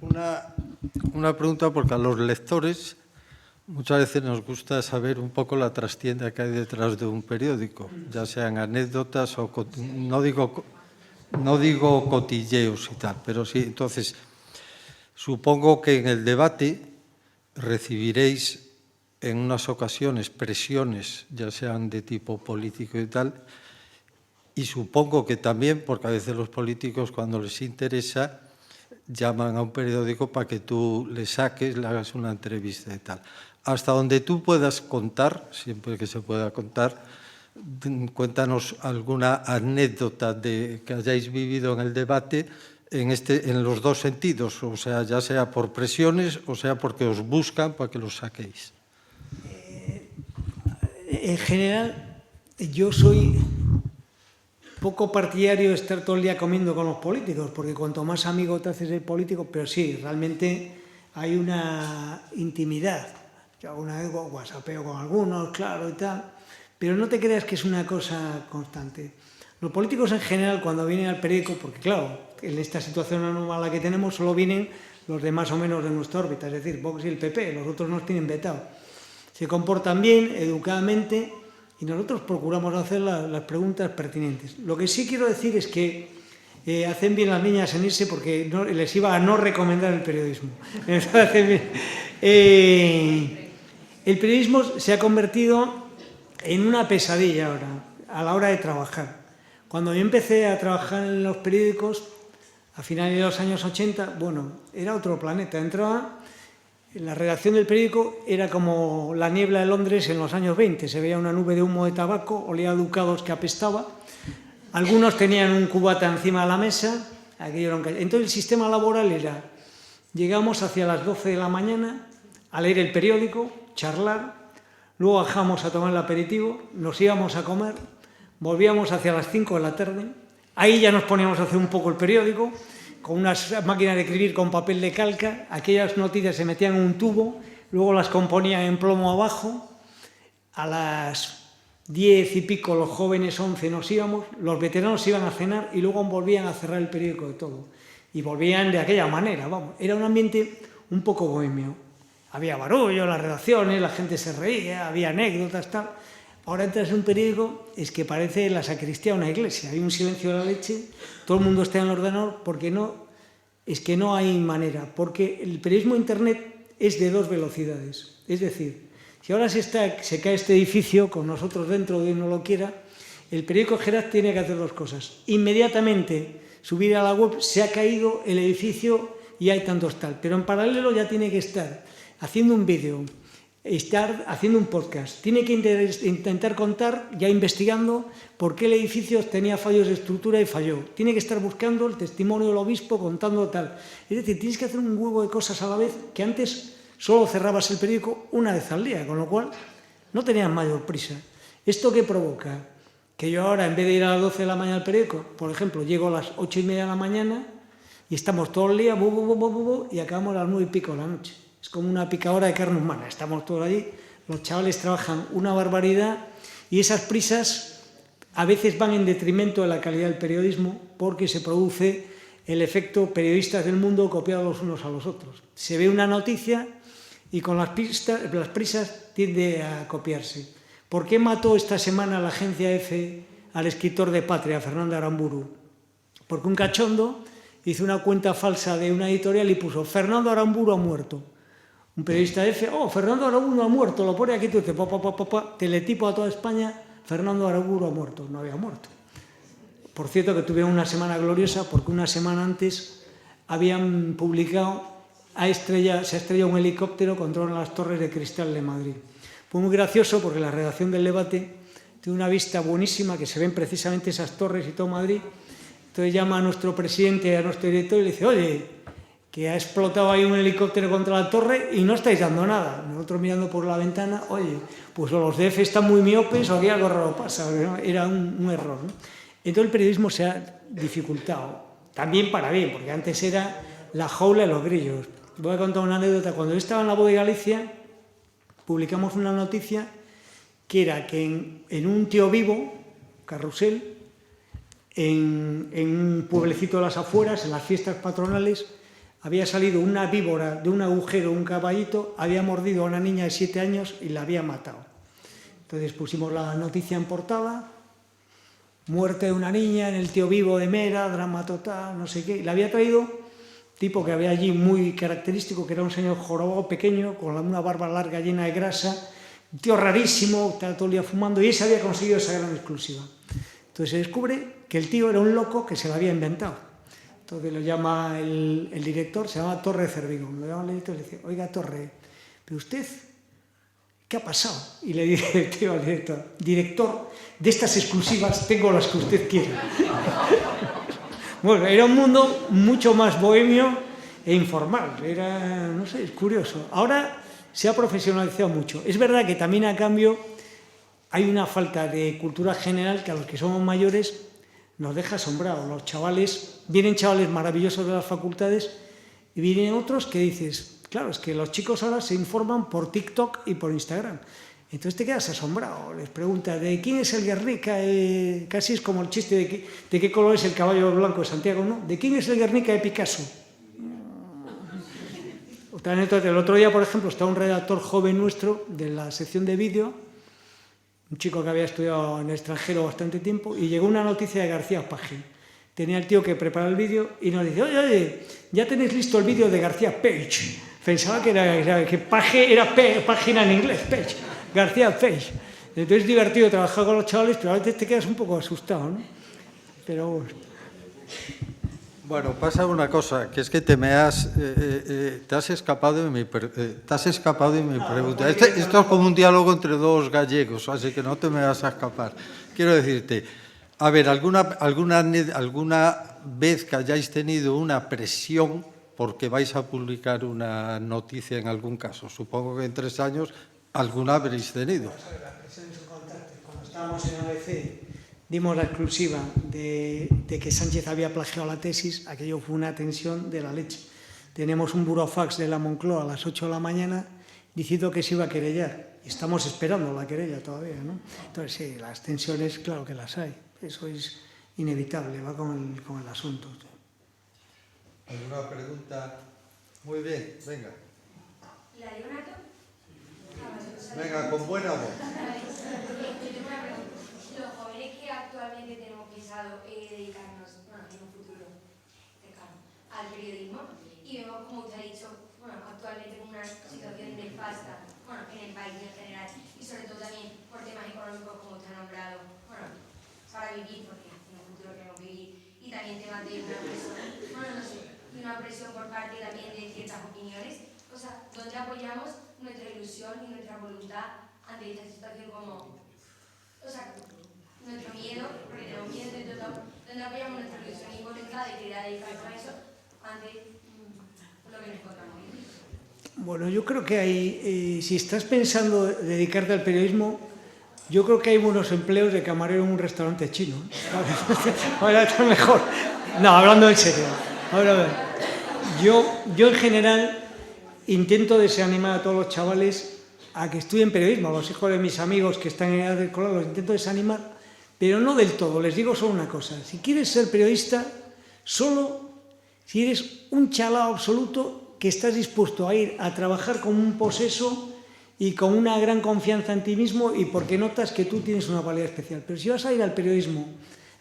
una pregunta, porque a los lectores muchas veces nos gusta saber un poco la trastienda que hay detrás de un periódico, ya sean anécdotas o, no digo cotilleos y tal, pero sí. Entonces, supongo que en el debate recibiréis en unas ocasiones presiones, ya sean de tipo político y tal, y supongo que también, porque a veces los políticos, cuando les interesa, llaman a un periódico para que tú le saques, le hagas una entrevista y tal. Hasta donde tú puedas contar, siempre que se pueda contar, Cuéntanos alguna anécdota que hayáis vivido en el debate en los dos sentidos, o sea, ya sea por presiones o sea porque os buscan para que los saquéis. En general, yo soy poco partidario de estar todo el día comiendo con los políticos, porque cuanto más amigo te haces del político, pero sí, realmente hay una intimidad. Yo alguna vez whatsappeo con algunos, claro, y tal, pero no te creas que es una cosa constante. Los políticos en general, cuando vienen al periódico, porque claro, en esta situación anormal que tenemos, solo vienen los de más o menos de nuestra órbita, es decir, Vox y el PP, los otros nos tienen vetado. Se comportan bien, educadamente, y nosotros procuramos hacer las preguntas pertinentes. Lo que sí quiero decir es que hacen bien las niñas en irse porque les iba a no recomendar el periodismo. El periodismo se ha convertido en una pesadilla ahora, a la hora de trabajar. Cuando yo empecé a trabajar en los periódicos, a finales de los años 80, bueno, era otro planeta. Entraba, la redacción del periódico era como la niebla de Londres en los años 20. Se veía una nube de humo de tabaco, olía a ducados que apestaba. Algunos tenían un cubata encima de la mesa. Entonces el sistema laboral era, llegamos hacia las 12 de la mañana a leer el periódico, charlar, luego bajamos a tomar el aperitivo, nos íbamos a comer, volvíamos hacia las 5 de la tarde, ahí ya nos poníamos a hacer un poco el periódico, con unas máquinas de escribir con papel de calca, aquellas noticias se metían en un tubo, luego las componían en plomo abajo, a las 10 y pico los jóvenes 11 nos íbamos, los veteranos iban a cenar y luego volvían a cerrar el periódico de todo. Y volvían de aquella manera, vamos, era un ambiente un poco bohemio. Había barullo en las redacciones, la gente se reía, había anécdotas, tal. Ahora entras en un periódico, es que parece la sacristía de una iglesia, hay un silencio de la leche, todo el mundo está en el ordenador, porque es que no hay manera, porque el periodismo internet es de dos velocidades. Es decir, si ahora se cae este edificio, con nosotros dentro, Dios no lo quiera, el periódico Geraz tiene que hacer dos cosas. Inmediatamente subir a la web, se ha caído el edificio y hay tantos tal, pero en paralelo ya tiene que estar haciendo un vídeo, estar haciendo un podcast, tiene que intentar contar, ya investigando, por qué el edificio tenía fallos de estructura y falló. Tiene que estar buscando el testimonio del obispo, contando tal. Es decir, tienes que hacer un huevo de cosas a la vez, que antes solo cerrabas el periódico una vez al día, con lo cual no tenías mayor prisa. ¿Esto qué provoca? Que yo ahora, en vez de ir a las 12 de la mañana al periódico, por ejemplo, llego a las 8:30 de la mañana y estamos todo el día, y acabamos a las 9 y pico de la noche. Es como una picadora de carne humana, estamos todos allí, los chavales trabajan una barbaridad y esas prisas a veces van en detrimento de la calidad del periodismo porque se produce el efecto periodistas del mundo copiados los unos a los otros. Se ve una noticia y con las prisas tiende a copiarse. ¿Por qué mató esta semana la agencia EFE al escritor de Patria, Fernando Aramburu? Porque un cachondo hizo una cuenta falsa de una editorial y puso Fernando Aramburu ha muerto. Un periodista de EFE, Fernando Aramburu ha muerto, lo pone aquí, tú dices, teletipo a toda España, Fernando Aramburu ha muerto. No había muerto. Por cierto que tuvieron una semana gloriosa porque una semana antes habían publicado, se ha estrellado un helicóptero contra una de las torres de cristal de Madrid. Fue muy gracioso porque la redacción del debate tiene una vista buenísima, que se ven precisamente esas torres y todo Madrid. Entonces llama a nuestro presidente, a nuestro director y le dice, oye, que ha explotado ahí un helicóptero contra la torre y no estáis dando nada. Nosotros mirando por la ventana, oye, pues los de EFE están muy miopes o aquí algo raro pasa, ¿no? Era un error, ¿no? Entonces el periodismo se ha dificultado, también para bien, porque antes era la jaula de los grillos. Voy a contar una anécdota. Cuando yo estaba en La Voz de Galicia, publicamos una noticia que era que en un Tío Vivo, Carrusel, en un pueblecito de las afueras, en las fiestas patronales, había salido una víbora de un agujero, un caballito, había mordido a una niña de 7 años y la había matado. Entonces pusimos la noticia en portada, muerte de una niña en el Tío Vivo de Mera, drama total, no sé qué. Y la había traído tipo que había allí muy característico, que era un señor jorobado pequeño, con una barba larga llena de grasa, un tío rarísimo, estaba todo el día fumando, y ese había conseguido esa gran exclusiva. Entonces se descubre que el tío era un loco que se la había inventado. Entonces lo llama el director, se llama Torre Cervigo. Lo llama el editor y le dice, oiga Torre, pero usted, ¿qué ha pasado? Y le dije el tío al director, de estas exclusivas tengo las que usted quiera. Bueno, era un mundo mucho más bohemio e informal, era, no sé, es curioso. Ahora se ha profesionalizado mucho. Es verdad que también a cambio hay una falta de cultura general que a los que somos mayores nos deja asombrados. Los chavales, vienen chavales maravillosos de las facultades y vienen otros que dices, claro, es que los chicos ahora se informan por TikTok y por Instagram. Entonces te quedas asombrado, les preguntas ¿de quién es el Guernica? Casi es como el chiste de qué color es el caballo blanco de Santiago, ¿no? ¿De quién es el Guernica de Picasso? Otra anécdota, el otro día, por ejemplo, está un redactor joven nuestro de la sección de vídeo, un chico que había estudiado en el extranjero bastante tiempo, y llegó una noticia de García Page. Tenía el tío que preparar el vídeo y nos dice, oye, ya tenéis listo el vídeo de García Page. Pensaba que Page era página en inglés, Page. García Page. Entonces es divertido trabajar con los chavales, pero a veces te quedas un poco asustado, ¿no? Pero bueno. Bueno, pasa una cosa, que es que te has escapado de mi pregunta. Esto es como un diálogo entre dos gallegos, así que no te me vas a escapar. Quiero decirte, a ver, ¿alguna vez que hayáis tenido una presión porque vais a publicar una noticia en algún caso? Supongo que en 3 años alguna habréis tenido. Las presiones son constantes. Cuando estábamos en ABC, dimos la exclusiva de que Sánchez había plagiado la tesis, aquello fue una tensión de la leche. Tenemos un burofax de la Moncloa a las 8 de la mañana diciendo que se iba a querellar. Y estamos esperando la querella todavía, ¿no? Entonces, sí, las tensiones, claro que las hay. Eso es inevitable, va con el asunto. ¿Alguna pregunta? Muy bien, venga. ¿La Leonardo? Venga, con buena voz. Los jóvenes que actualmente tenemos pensado dedicarnos, bueno, en un futuro cercano, al periodismo, y vemos, como usted ha dicho, bueno, actualmente en una situación nefasta, bueno, en el país en general, y sobre todo también por temas económicos, como usted ha nombrado, bueno, para vivir, porque en un futuro queremos vivir, y también temas de una presión, bueno, no sé, de una presión por parte también de ciertas opiniones, o sea, donde apoyamos nuestra ilusión y nuestra voluntad ante esta situación como, o sea, nuestro miedo, porque tenemos miedo de todo, donde apoyamos nuestra ilusión y voluntad de querer dedicarnos a eso ante lo que nos encontramos. Bueno, yo creo que hay, si estás pensando dedicarte al periodismo, yo creo que hay buenos empleos de camarero en un restaurante chino. Ahora está mejor. No, hablando en serio. Ahora, yo en general intento desanimar a todos los chavales a que estudien periodismo. A los hijos de mis amigos que están en edad escolar los intento desanimar, pero no del todo. Les digo solo una cosa. Si quieres ser periodista, solo si eres un chalao absoluto que estás dispuesto a ir a trabajar con un poseso y con una gran confianza en ti mismo y porque notas que tú tienes una valía especial. Pero si vas a ir al periodismo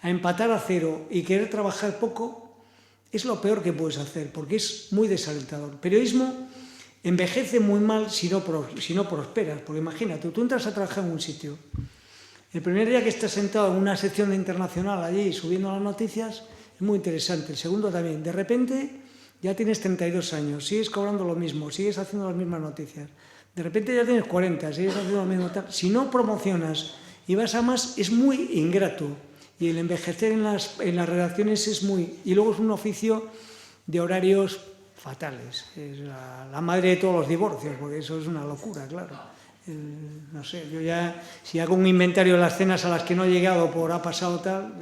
a empatar a cero y querer trabajar poco, es lo peor que puedes hacer, porque es muy desalentador. El periodismo envejece muy mal si no prosperas, porque imagínate, tú entras a trabajar en un sitio, el primer día que estás sentado en una sección de internacional allí subiendo las noticias, es muy interesante. El segundo también, de repente ya tienes 32 años, sigues cobrando lo mismo, sigues haciendo las mismas noticias. De repente ya tienes 40, sigues haciendo lo mismo. Si no promocionas y vas a más, es muy ingrato. Y el envejecer en las redacciones es muy... Y luego es un oficio de horarios fatales. Es la madre de todos los divorcios, porque eso es una locura, claro. No sé, yo ya, si hago un inventario de las cenas a las que no he llegado por ha pasado tal...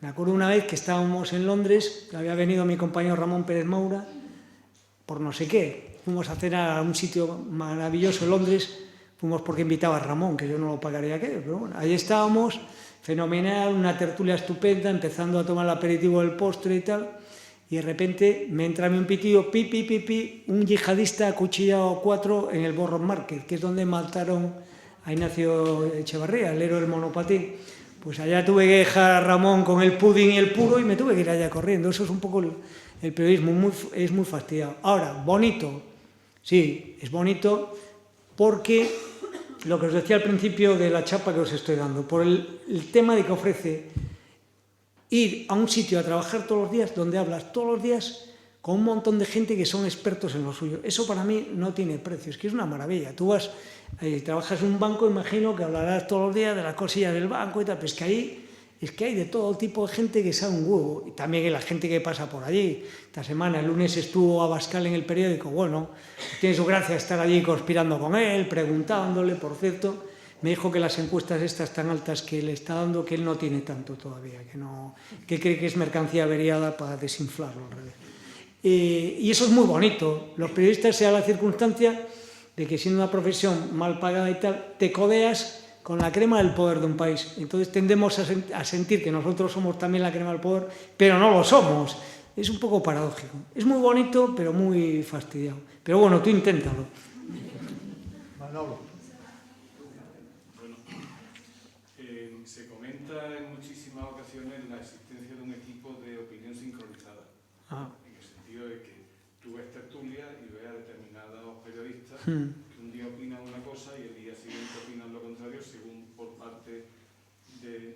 Me acuerdo una vez que estábamos en Londres, que había venido mi compañero Ramón Pérez Moura, por no sé qué. Fuimos a cenar a un sitio maravilloso en Londres, fuimos porque invitaba a Ramón, que yo no lo pagaría aquello, pero bueno, ahí estábamos, fenomenal, una tertulia estupenda, empezando a tomar el aperitivo del postre y tal, y de repente me entra a mí un pitido, un yihadista acuchillado 4 en el Borough Market, que es donde mataron a Ignacio Echevarría, el héroe del monopatín. Pues allá tuve que dejar a Ramón con el pudding y el puro y me tuve que ir allá corriendo. Eso es un poco el periodismo, es muy fastidiado. Ahora, bonito, sí, es bonito porque lo que os decía al principio de la chapa que os estoy dando, por el tema de que ofrece ir a un sitio a trabajar todos los días, donde hablas todos los días con un montón de gente que son expertos en lo suyo. Eso para mí no tiene precio, es que es una maravilla. Tú vas, trabajas en un banco, imagino que hablarás todos los días de las cosillas del banco y tal, pero es que hay de todo tipo de gente que sabe un huevo. Y también la gente que pasa por allí. Esta semana, el lunes, estuvo Abascal en el periódico. Bueno, tiene su gracia estar allí conspirando con él, preguntándole, por cierto. Me dijo que las encuestas estas tan altas que le está dando, que él no tiene tanto todavía, que cree que es mercancía averiada para desinflarlo al revés. Y eso es muy bonito. Los periodistas se da la circunstancia de que siendo una profesión mal pagada y tal, te codeas con la crema del poder de un país. Entonces tendemos a sentir que nosotros somos también la crema del poder, pero no lo somos. Es un poco paradójico. Es muy bonito, pero muy fastidiado. Pero bueno, tú inténtalo. Manolo. Bueno, se comenta en muchísimas ocasiones la existencia de un equipo de opinión sincronizada. En el sentido de que tú ves tertulia y ves a determinados periodistas que un día opinan una cosa y el día siguiente opinan lo contrario según por parte del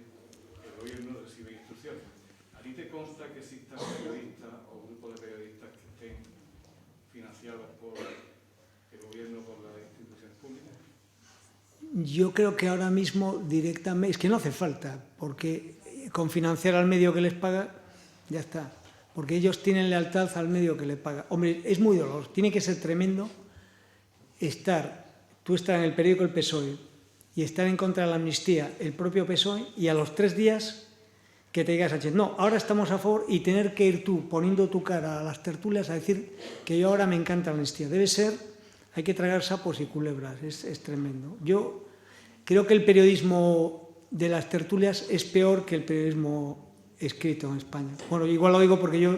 gobierno reciben instrucciones. ¿A ti te consta que existan periodistas o grupos de periodistas que estén financiados por el gobierno, por las instituciones públicas? Yo creo que ahora mismo directamente, es que no hace falta, porque con financiar al medio que les paga, ya está. Porque ellos tienen lealtad al medio que le paga. Hombre, es muy doloroso, tiene que ser tremendo tú estar en el periódico El PSOE y estar en contra de la amnistía el propio PSOE y a los 3 días que te diga Sánchez, no, ahora estamos a favor y tener que ir tú poniendo tu cara a las tertulias a decir que yo ahora me encanta la amnistía. Debe ser, hay que tragar sapos y culebras, es tremendo. Yo creo que el periodismo de las tertulias es peor que el periodismo escrito en España. Bueno, igual lo digo porque yo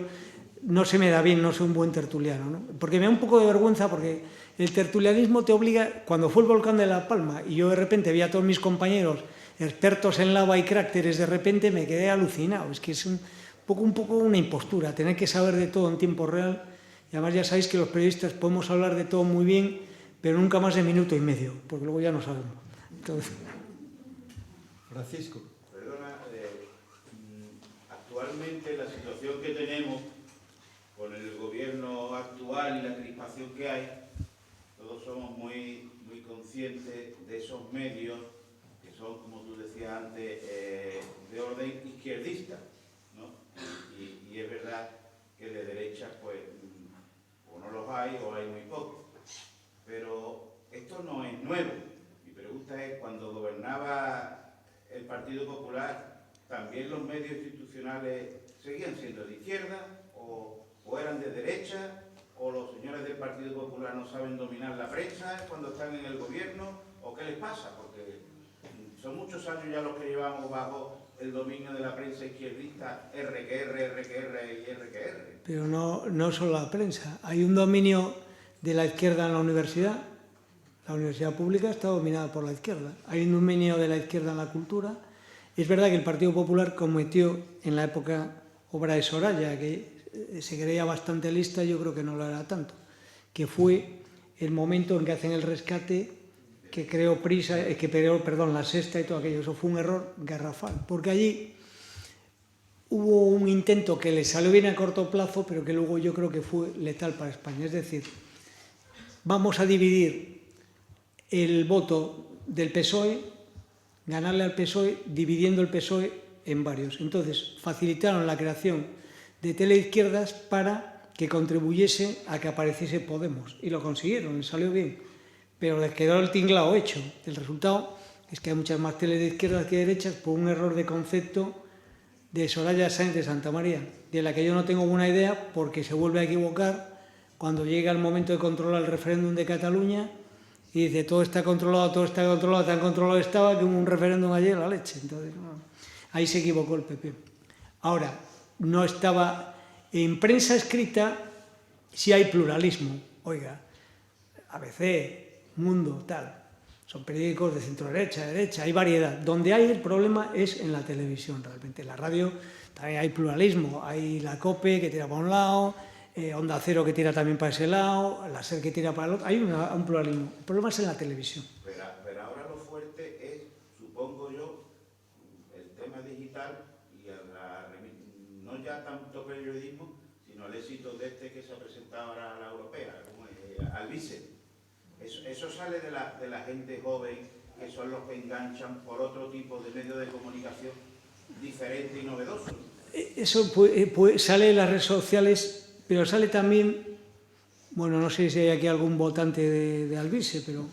no se me da bien, no soy un buen tertuliano, ¿no? Porque me da un poco de vergüenza porque el tertulianismo te obliga, cuando fue el volcán de La Palma y yo de repente vi a todos mis compañeros expertos en lava y cráteres, de repente me quedé alucinado. Es que es un poco una impostura, tener que saber de todo en tiempo real. Y además ya sabéis que los periodistas podemos hablar de todo muy bien, pero nunca más de minuto y medio, porque luego ya no sabemos. Entonces... Francisco. Perdona, actualmente la situación que tenemos con el gobierno actual y la crispación que hay, todos somos muy conscientes de esos medios que son, como tú decías antes, de orden izquierdista, ¿no? Y es verdad que de derechas, pues, o no los hay o hay muy pocos. Pero esto no es nuevo. Mi pregunta es, cuando gobernaba el Partido Popular, ¿también los medios institucionales seguían siendo de izquierda o eran de derecha? ¿O los señores del Partido Popular no saben dominar la prensa cuando están en el gobierno? ¿O qué les pasa? Porque son muchos años ya los que llevamos bajo el dominio de la prensa izquierdista, RQR y RQR. Pero no solo la prensa. Hay un dominio de la izquierda en la universidad. La universidad pública está dominada por la izquierda. Hay un dominio de la izquierda en la cultura. Es verdad que el Partido Popular cometió en la época obra de Soraya, que se creía bastante lista, yo creo que no lo era tanto, que fue el momento en que hacen el rescate, que creó La Sexta y todo aquello. Eso fue un error garrafal, porque allí hubo un intento que le salió bien a corto plazo, pero que luego yo creo que fue letal para España. Es decir, vamos a dividir el voto del PSOE, ganarle al PSOE, dividiendo el PSOE en varios. Entonces, facilitaron la creación de teleizquierdas para que contribuyese a que apareciese Podemos. Y lo consiguieron, les salió bien. Pero les quedó el tinglao hecho. El resultado es que hay muchas más teles de izquierdas que de derechas por un error de concepto de Soraya Sáenz de Santamaría, de la que yo no tengo buena idea porque se vuelve a equivocar cuando llega el momento de controlar el referéndum de Cataluña y dice todo está controlado, tan controlado estaba que hubo un referéndum ayer, la leche. Entonces, no, ahí se equivocó el PP. Ahora, no estaba en prensa escrita, sí hay pluralismo. Oiga, ABC, Mundo, tal. Son periódicos de centro-derecha, de derecha, hay variedad. Donde hay el problema es en la televisión, realmente. En la radio también hay pluralismo. Hay la COPE que tira para un lado, Onda Cero que tira también para ese lado, la SER que tira para el otro. Hay un pluralismo. El problema es en la televisión. Pero ahora lo fuerte es, supongo yo, el tema digital y no ya tanto periodismo, sino al éxito de este que se ha presentado ahora a la europea, al vice. Eso sale de la gente joven, que son los que enganchan por otro tipo de medios de comunicación diferente y novedoso. Eso sale de las redes sociales, pero sale también, bueno, no sé si hay aquí algún votante de Alvise, pero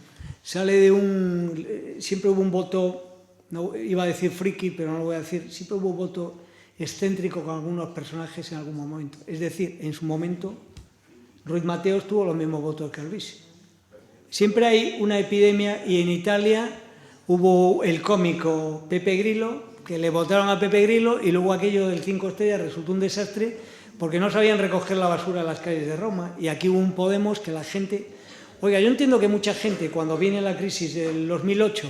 sale de siempre hubo un voto, no, iba a decir friki, pero no lo voy a decir, siempre hubo un voto excéntrico con algunos personajes en algún momento. Es decir, en su momento, Ruiz Mateos tuvo los mismos votos que Alvise. Siempre hay una epidemia, y en Italia hubo el cómico Pepe Grillo, que le votaron a Pepe Grillo, y luego aquello del 5 estrellas resultó un desastre porque no sabían recoger la basura en las calles de Roma. Y aquí hubo un Podemos que la gente... Oiga, yo entiendo que mucha gente, cuando viene la crisis del 2008,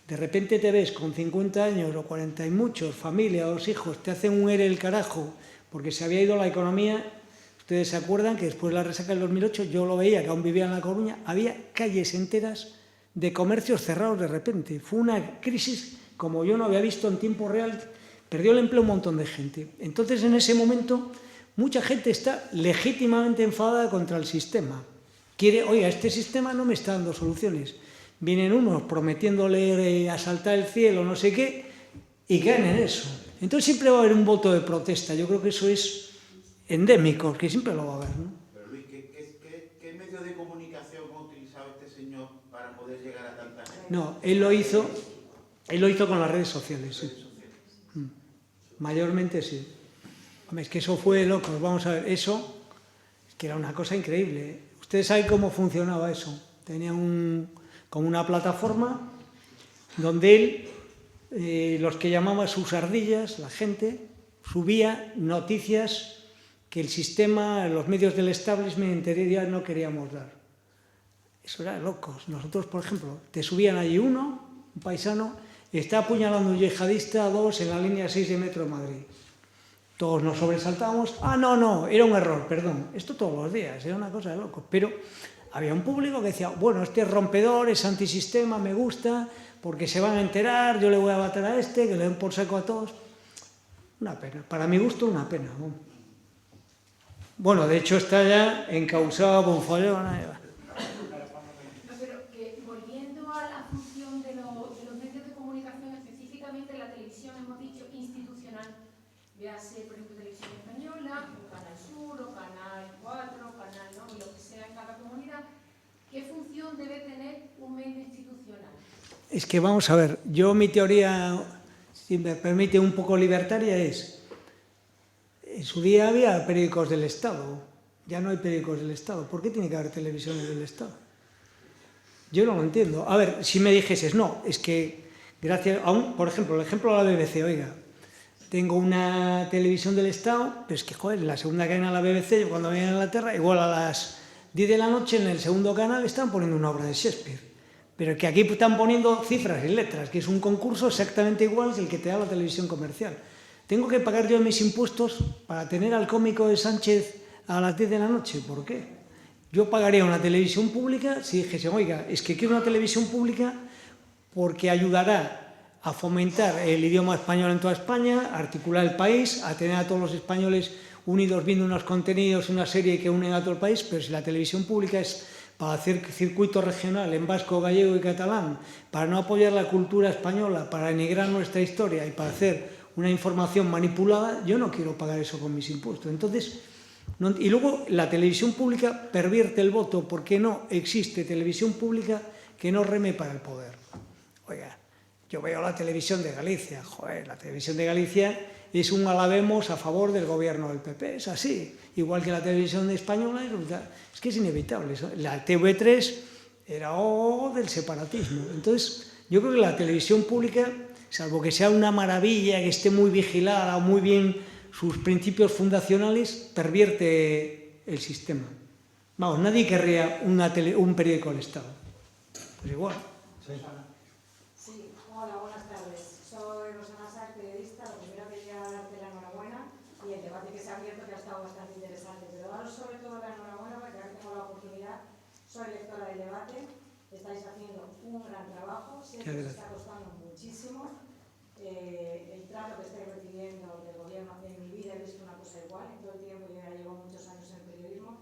de repente te ves con 50 años o 40 y muchos, familia, 2 hijos, te hacen un ERE el carajo porque se había ido la economía. Ustedes se acuerdan que después de la resaca del 2008, yo lo veía, que aún vivía en La Coruña, había calles enteras de comercios cerrados de repente. Fue una crisis como yo no había visto en tiempo real, perdió el empleo un montón de gente. Entonces, en ese momento, mucha gente está legítimamente enfadada contra el sistema. Quiere, oiga, este sistema no me está dando soluciones. Vienen unos prometiéndole asaltar el cielo, no sé qué, y caen en eso. Entonces siempre va a haber un voto de protesta. Yo creo que eso es endémico, que siempre lo va a haber, ¿no? Pero Luis, ¿qué medio de comunicación ha utilizado este señor para poder llegar a tanta gente? No, él lo hizo con las redes sociales, sí. Mayormente sí. Hombre, es que eso fue loco. Vamos a ver, eso, es que era una cosa increíble. Ustedes saben cómo funcionaba eso. Tenían como una plataforma donde él, los que llamaba sus ardillas, la gente, subía noticias que el sistema, los medios del establishment interior no queríamos dar. Eso era locos. Nosotros, por ejemplo, te subían allí un paisano, está apuñalando un yihadista a 2 en la línea 6 de Metro de Madrid. Todos nos sobresaltábamos. Ah, no, era un error, perdón. Esto todos los días, era una cosa de locos. Pero había un público que decía, bueno, este es rompedor, es antisistema, me gusta, porque se van a enterar, yo le voy a matar a este, que le den por saco a todos. Una pena. Para mi gusto, una pena. Bueno, de hecho está ya encausado por un follón. Pero que volviendo a la función de los medios de comunicación, específicamente la televisión, hemos dicho institucional, véase, por ejemplo, Televisión Española, o Canal Sur, o Canal 4, Canal 9, lo que sea en cada comunidad, ¿qué función debe tener un medio institucional? Es que vamos a ver, yo mi teoría, si me permite un poco libertaria, es... En su día había periódicos del Estado, ya no hay periódicos del Estado. ¿Por qué tiene que haber televisiones del Estado? Yo no lo entiendo. A ver, si me dijeses, no, es que gracias a por ejemplo, el ejemplo de la BBC, oiga, tengo una televisión del Estado, pero es que, joder, la segunda cadena de la BBC, yo cuando venía a Inglaterra, igual a las 10 de la noche en el segundo canal están poniendo una obra de Shakespeare. Pero que aquí están poniendo cifras y letras, que es un concurso exactamente igual que el que te da la televisión comercial. ¿Tengo que pagar yo mis impuestos para tener al cómico de Sánchez a las 10 de la noche? ¿Por qué? Yo pagaría una televisión pública si dijese, oiga, es que quiero una televisión pública porque ayudará a fomentar el idioma español en toda España, a articular el país, a tener a todos los españoles unidos viendo unos contenidos, una serie que unen a todo el país, pero si la televisión pública es para hacer circuito regional en vasco, gallego y catalán, para no apoyar la cultura española, para denigrar nuestra historia y para hacer una información manipulada, yo no quiero pagar eso con mis impuestos. Entonces, y luego la televisión pública pervierte el voto porque no existe televisión pública que no reme para el poder. Oiga, yo veo la televisión de Galicia, joder, la televisión de Galicia es un alabemos a favor del gobierno del PP, es así, igual que la televisión española, es que es inevitable. La TV3 era del separatismo. Entonces, yo creo que la televisión pública, salvo que sea una maravilla, que esté muy vigilada, muy bien sus principios fundacionales, pervierte el sistema. Vamos, nadie querría un periódico del Estado. Pues igual. Sí, hola, buenas tardes. Soy Rosana Sac, periodista. Lo primero quería darte la enhorabuena y el debate que se ha abierto, que ha estado bastante interesante. Pero daros sobre todo la enhorabuena porque ahora tengo la oportunidad. Soy lectora del debate. Estáis haciendo un gran trabajo. Sé que os está costando muchísimo. el trato que estáis recibiendo del gobierno. En mi vida he visto una cosa igual, en todo el tiempo, yo ya llevo muchos años en periodismo,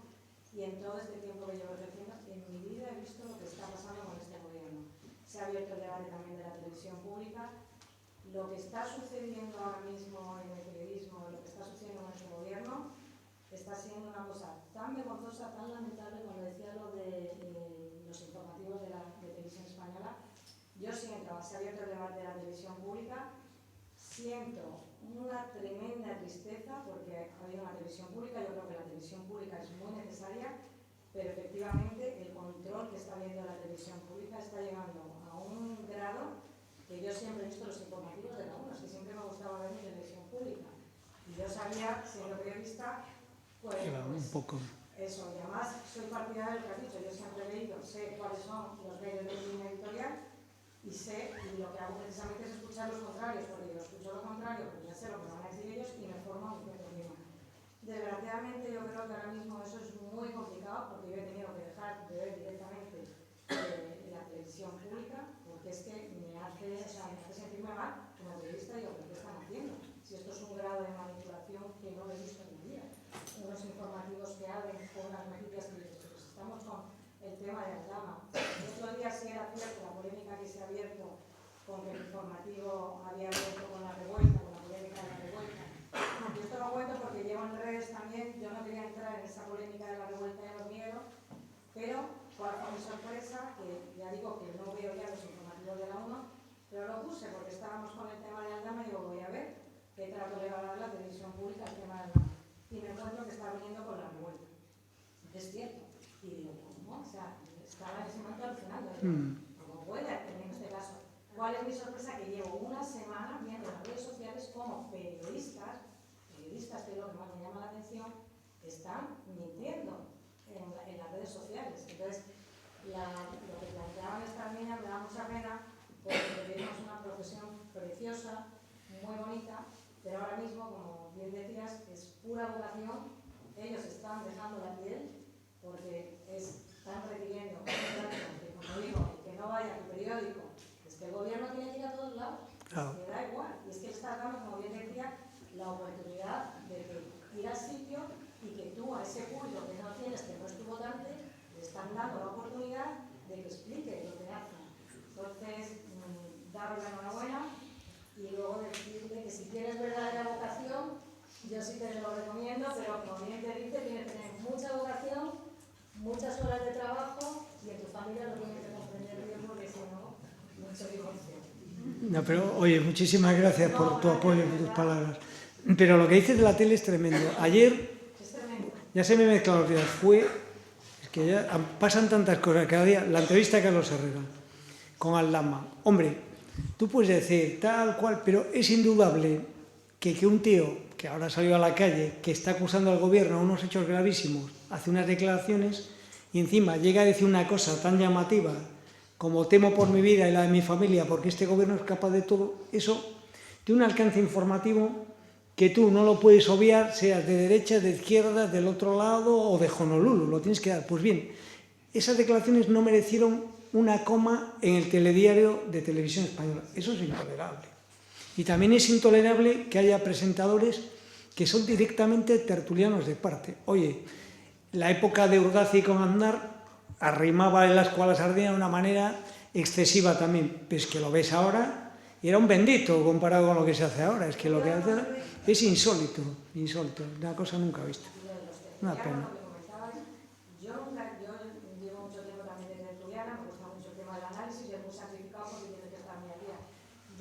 y en todo este tiempo que llevo ejerciendo, en mi vida he visto lo que está pasando con este gobierno. Se ha abierto el debate también de la televisión pública. Lo que está sucediendo ahora mismo en el periodismo, lo que está sucediendo en nuestro gobierno, está siendo una cosa tan vergonzosa, tan lamentable, cuando decía lo de los informativos de televisión española. Yo siento, se ha abierto el debate de la televisión pública, siento una tremenda tristeza porque ha habido una televisión pública. Yo creo que la televisión pública es muy necesaria, pero efectivamente el control que está habiendo la televisión pública está llegando a un grado que yo siempre he visto los informativos de la UNO, que siempre me gustaba ver mi televisión pública. Y yo sabía, siendo periodista, pues un poco. Eso, y además soy partidaria del que has dicho. Yo siempre he leído, sé cuáles son los medios de línea editorial y lo que hago precisamente es escuchar los contrarios, porque yo escucho lo contrario, porque ya sé lo que me van a decir ellos y me formo mi propia opinión. Desgraciadamente yo creo que ahora mismo eso es muy complicado, porque yo he tenido que dejar de ver directamente la televisión pública, porque es que me hace sentirme mal como periodista. Y digo, ¿qué están haciendo? Si esto es un grado de manipulación que no he visto en mi vida. Unos informativos que abren con unas noticias que dices, pues estamos con el tema de Aldama. El otro día sí era cierto la polémica que se ha abierto con que el informativo había abierto con la revuelta, con la polémica de la revuelta. Yo esto lo cuento porque llevo en redes también. Yo no quería entrar en esa polémica de la revuelta y los miedos, pero cuál fue mi sorpresa, que ya digo que no veo ya los informativos de la UNO, pero lo puse porque estábamos con el tema de Aldama y digo, voy a ver qué trato le va a dar la televisión pública al tema de Aldama. Y me encuentro que está viniendo con la revuelta. Es cierto. Y digo, ¿cómo? O sea, estaba en ese momento alucinando. ¿Cómo puede tener en este caso? ¿Cuál es mi sorpresa? Que llevo una semana viendo en las redes sociales cómo periodistas, que es lo que más me llama la atención, están mintiendo en las redes sociales. Entonces, lo que planteaban estas niñas me da mucha pena, porque tenemos una profesión preciosa, muy bonita, pero ahora mismo, como bien decías, es pura vocación. Ellos están dejando la piel porque están requiriendo, como digo, que no vaya a tu periódico. Es que el gobierno tiene que ir a todos lados, claro. Que da igual. Y es que está dando, como bien decía, la oportunidad de ir al sitio y que tú a ese público que no tienes, que no es tu votante, le están dando la oportunidad de que explique lo que hacen. Entonces, darle la enhorabuena. Y luego decirle que si tienes verdadera vocación, yo sí te lo recomiendo, pero como bien te dice, tienes que tener mucha vocación, muchas horas de trabajo, y en tu familia lo tienes que comprender bien, porque si no, mucho divorcio. No, pero oye, muchísimas gracias por tu apoyo y por tus palabras. Pero lo que dices de la tele es tremendo. Ayer, ya se me mezclan los días, es que ya pasan tantas cosas cada día. La entrevista de Carlos Herrera con Aldama. Hombre, tú puedes decir tal cual, pero es indudable que un tío que ahora salió a la calle, que está acusando al gobierno de unos hechos gravísimos, hace unas declaraciones y encima llega a decir una cosa tan llamativa como temo por mi vida y la de mi familia porque este gobierno es capaz de todo, eso tiene un alcance informativo que tú no lo puedes obviar, seas de derecha, de izquierda, del otro lado o de Honolulu, lo tienes que dar. Pues bien, esas declaraciones no merecieron una coma en el telediario de Televisión Española. Eso es intolerable. Y también es intolerable que haya presentadores que son directamente tertulianos de parte. Oye, la época de Urdaci con Aznar arrimaba en las cuales ardía de una manera excesiva también. Pero es que lo ves ahora y era un bendito comparado con lo que se hace ahora. Es que lo que hace es insólito, insólito. Una cosa nunca vista. Una pena.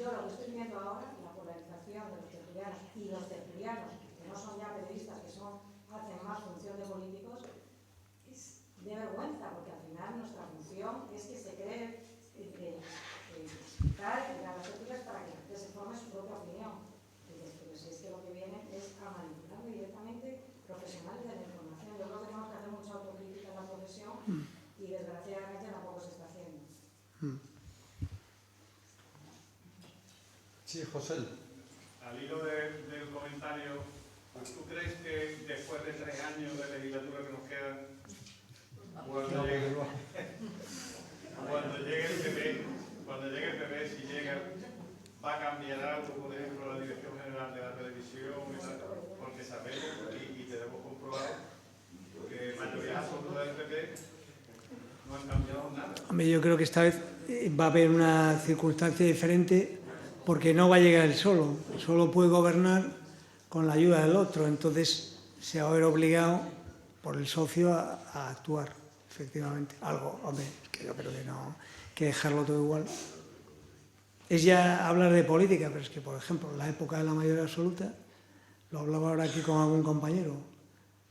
Yo lo que estoy viendo ahora, la polarización de los tertulianos y los tertulianos, que no son ya periodistas, que hacen más función de políticos, es de vergüenza, porque al final nuestra función es que se cree explicar y dar las tertulias para que la gente se forme su propia opinión. Pero si es que lo que viene es a manipular directamente profesionales de la información. Yo creo que tenemos que hacer mucha autocrítica en la profesión y desgraciadamente tampoco se está haciendo. Sí, José. Al hilo del comentario, ¿tú crees que después de 3 años de legislatura que nos quedan, cuando llegue el PP, si llega, va a cambiar algo, por ejemplo, la Dirección General de la Televisión, y tal, porque sabemos y tenemos comprobado que mayoría absoluta del PP no han cambiado nada. Hombre, yo creo que esta vez va a haber una circunstancia diferente porque no va a llegar él solo. Solo puede gobernar con la ayuda del otro. Entonces se va a ver obligado por el socio a actuar, efectivamente. Algo, hombre, es que yo creo que no hay que dejarlo todo igual. Es ya hablar de política, pero es que, por ejemplo, en la época de la mayoría absoluta, lo hablaba ahora aquí con algún compañero,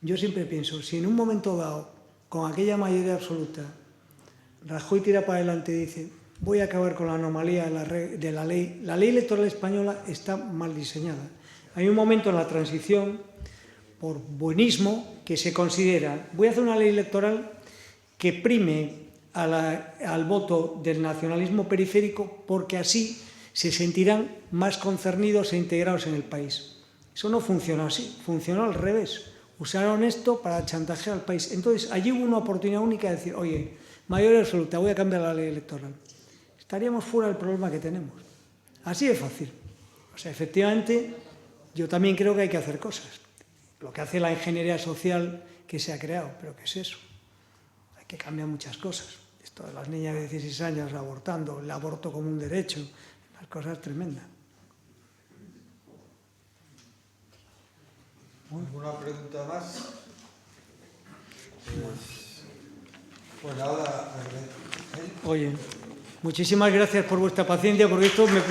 yo siempre pienso, si en un momento dado, con aquella mayoría absoluta, Rajoy tira para adelante y dice, voy a acabar con la anomalía de la ley electoral española está mal diseñada. Hay un momento en la transición, por buenismo, que se considera, voy a hacer una ley electoral que prime al voto del nacionalismo periférico porque así se sentirán más concernidos e integrados en el país. Eso no funcionó así, funcionó al revés. Usaron esto para chantajear al país. Entonces, allí hubo una oportunidad única de decir, oye, mayoría absoluta, voy a cambiar la ley electoral. Estaríamos fuera del problema que tenemos. Así de fácil. O sea, efectivamente, yo también creo que hay que hacer cosas. Lo que hace la ingeniería social que se ha creado, pero ¿qué es eso? Hay que cambiar muchas cosas. Esto de las niñas de 16 años abortando, el aborto como un derecho, las cosas tremendas. ¿Alguna pregunta más? Pues ahora... Oye, muchísimas gracias por vuestra paciencia, porque esto me...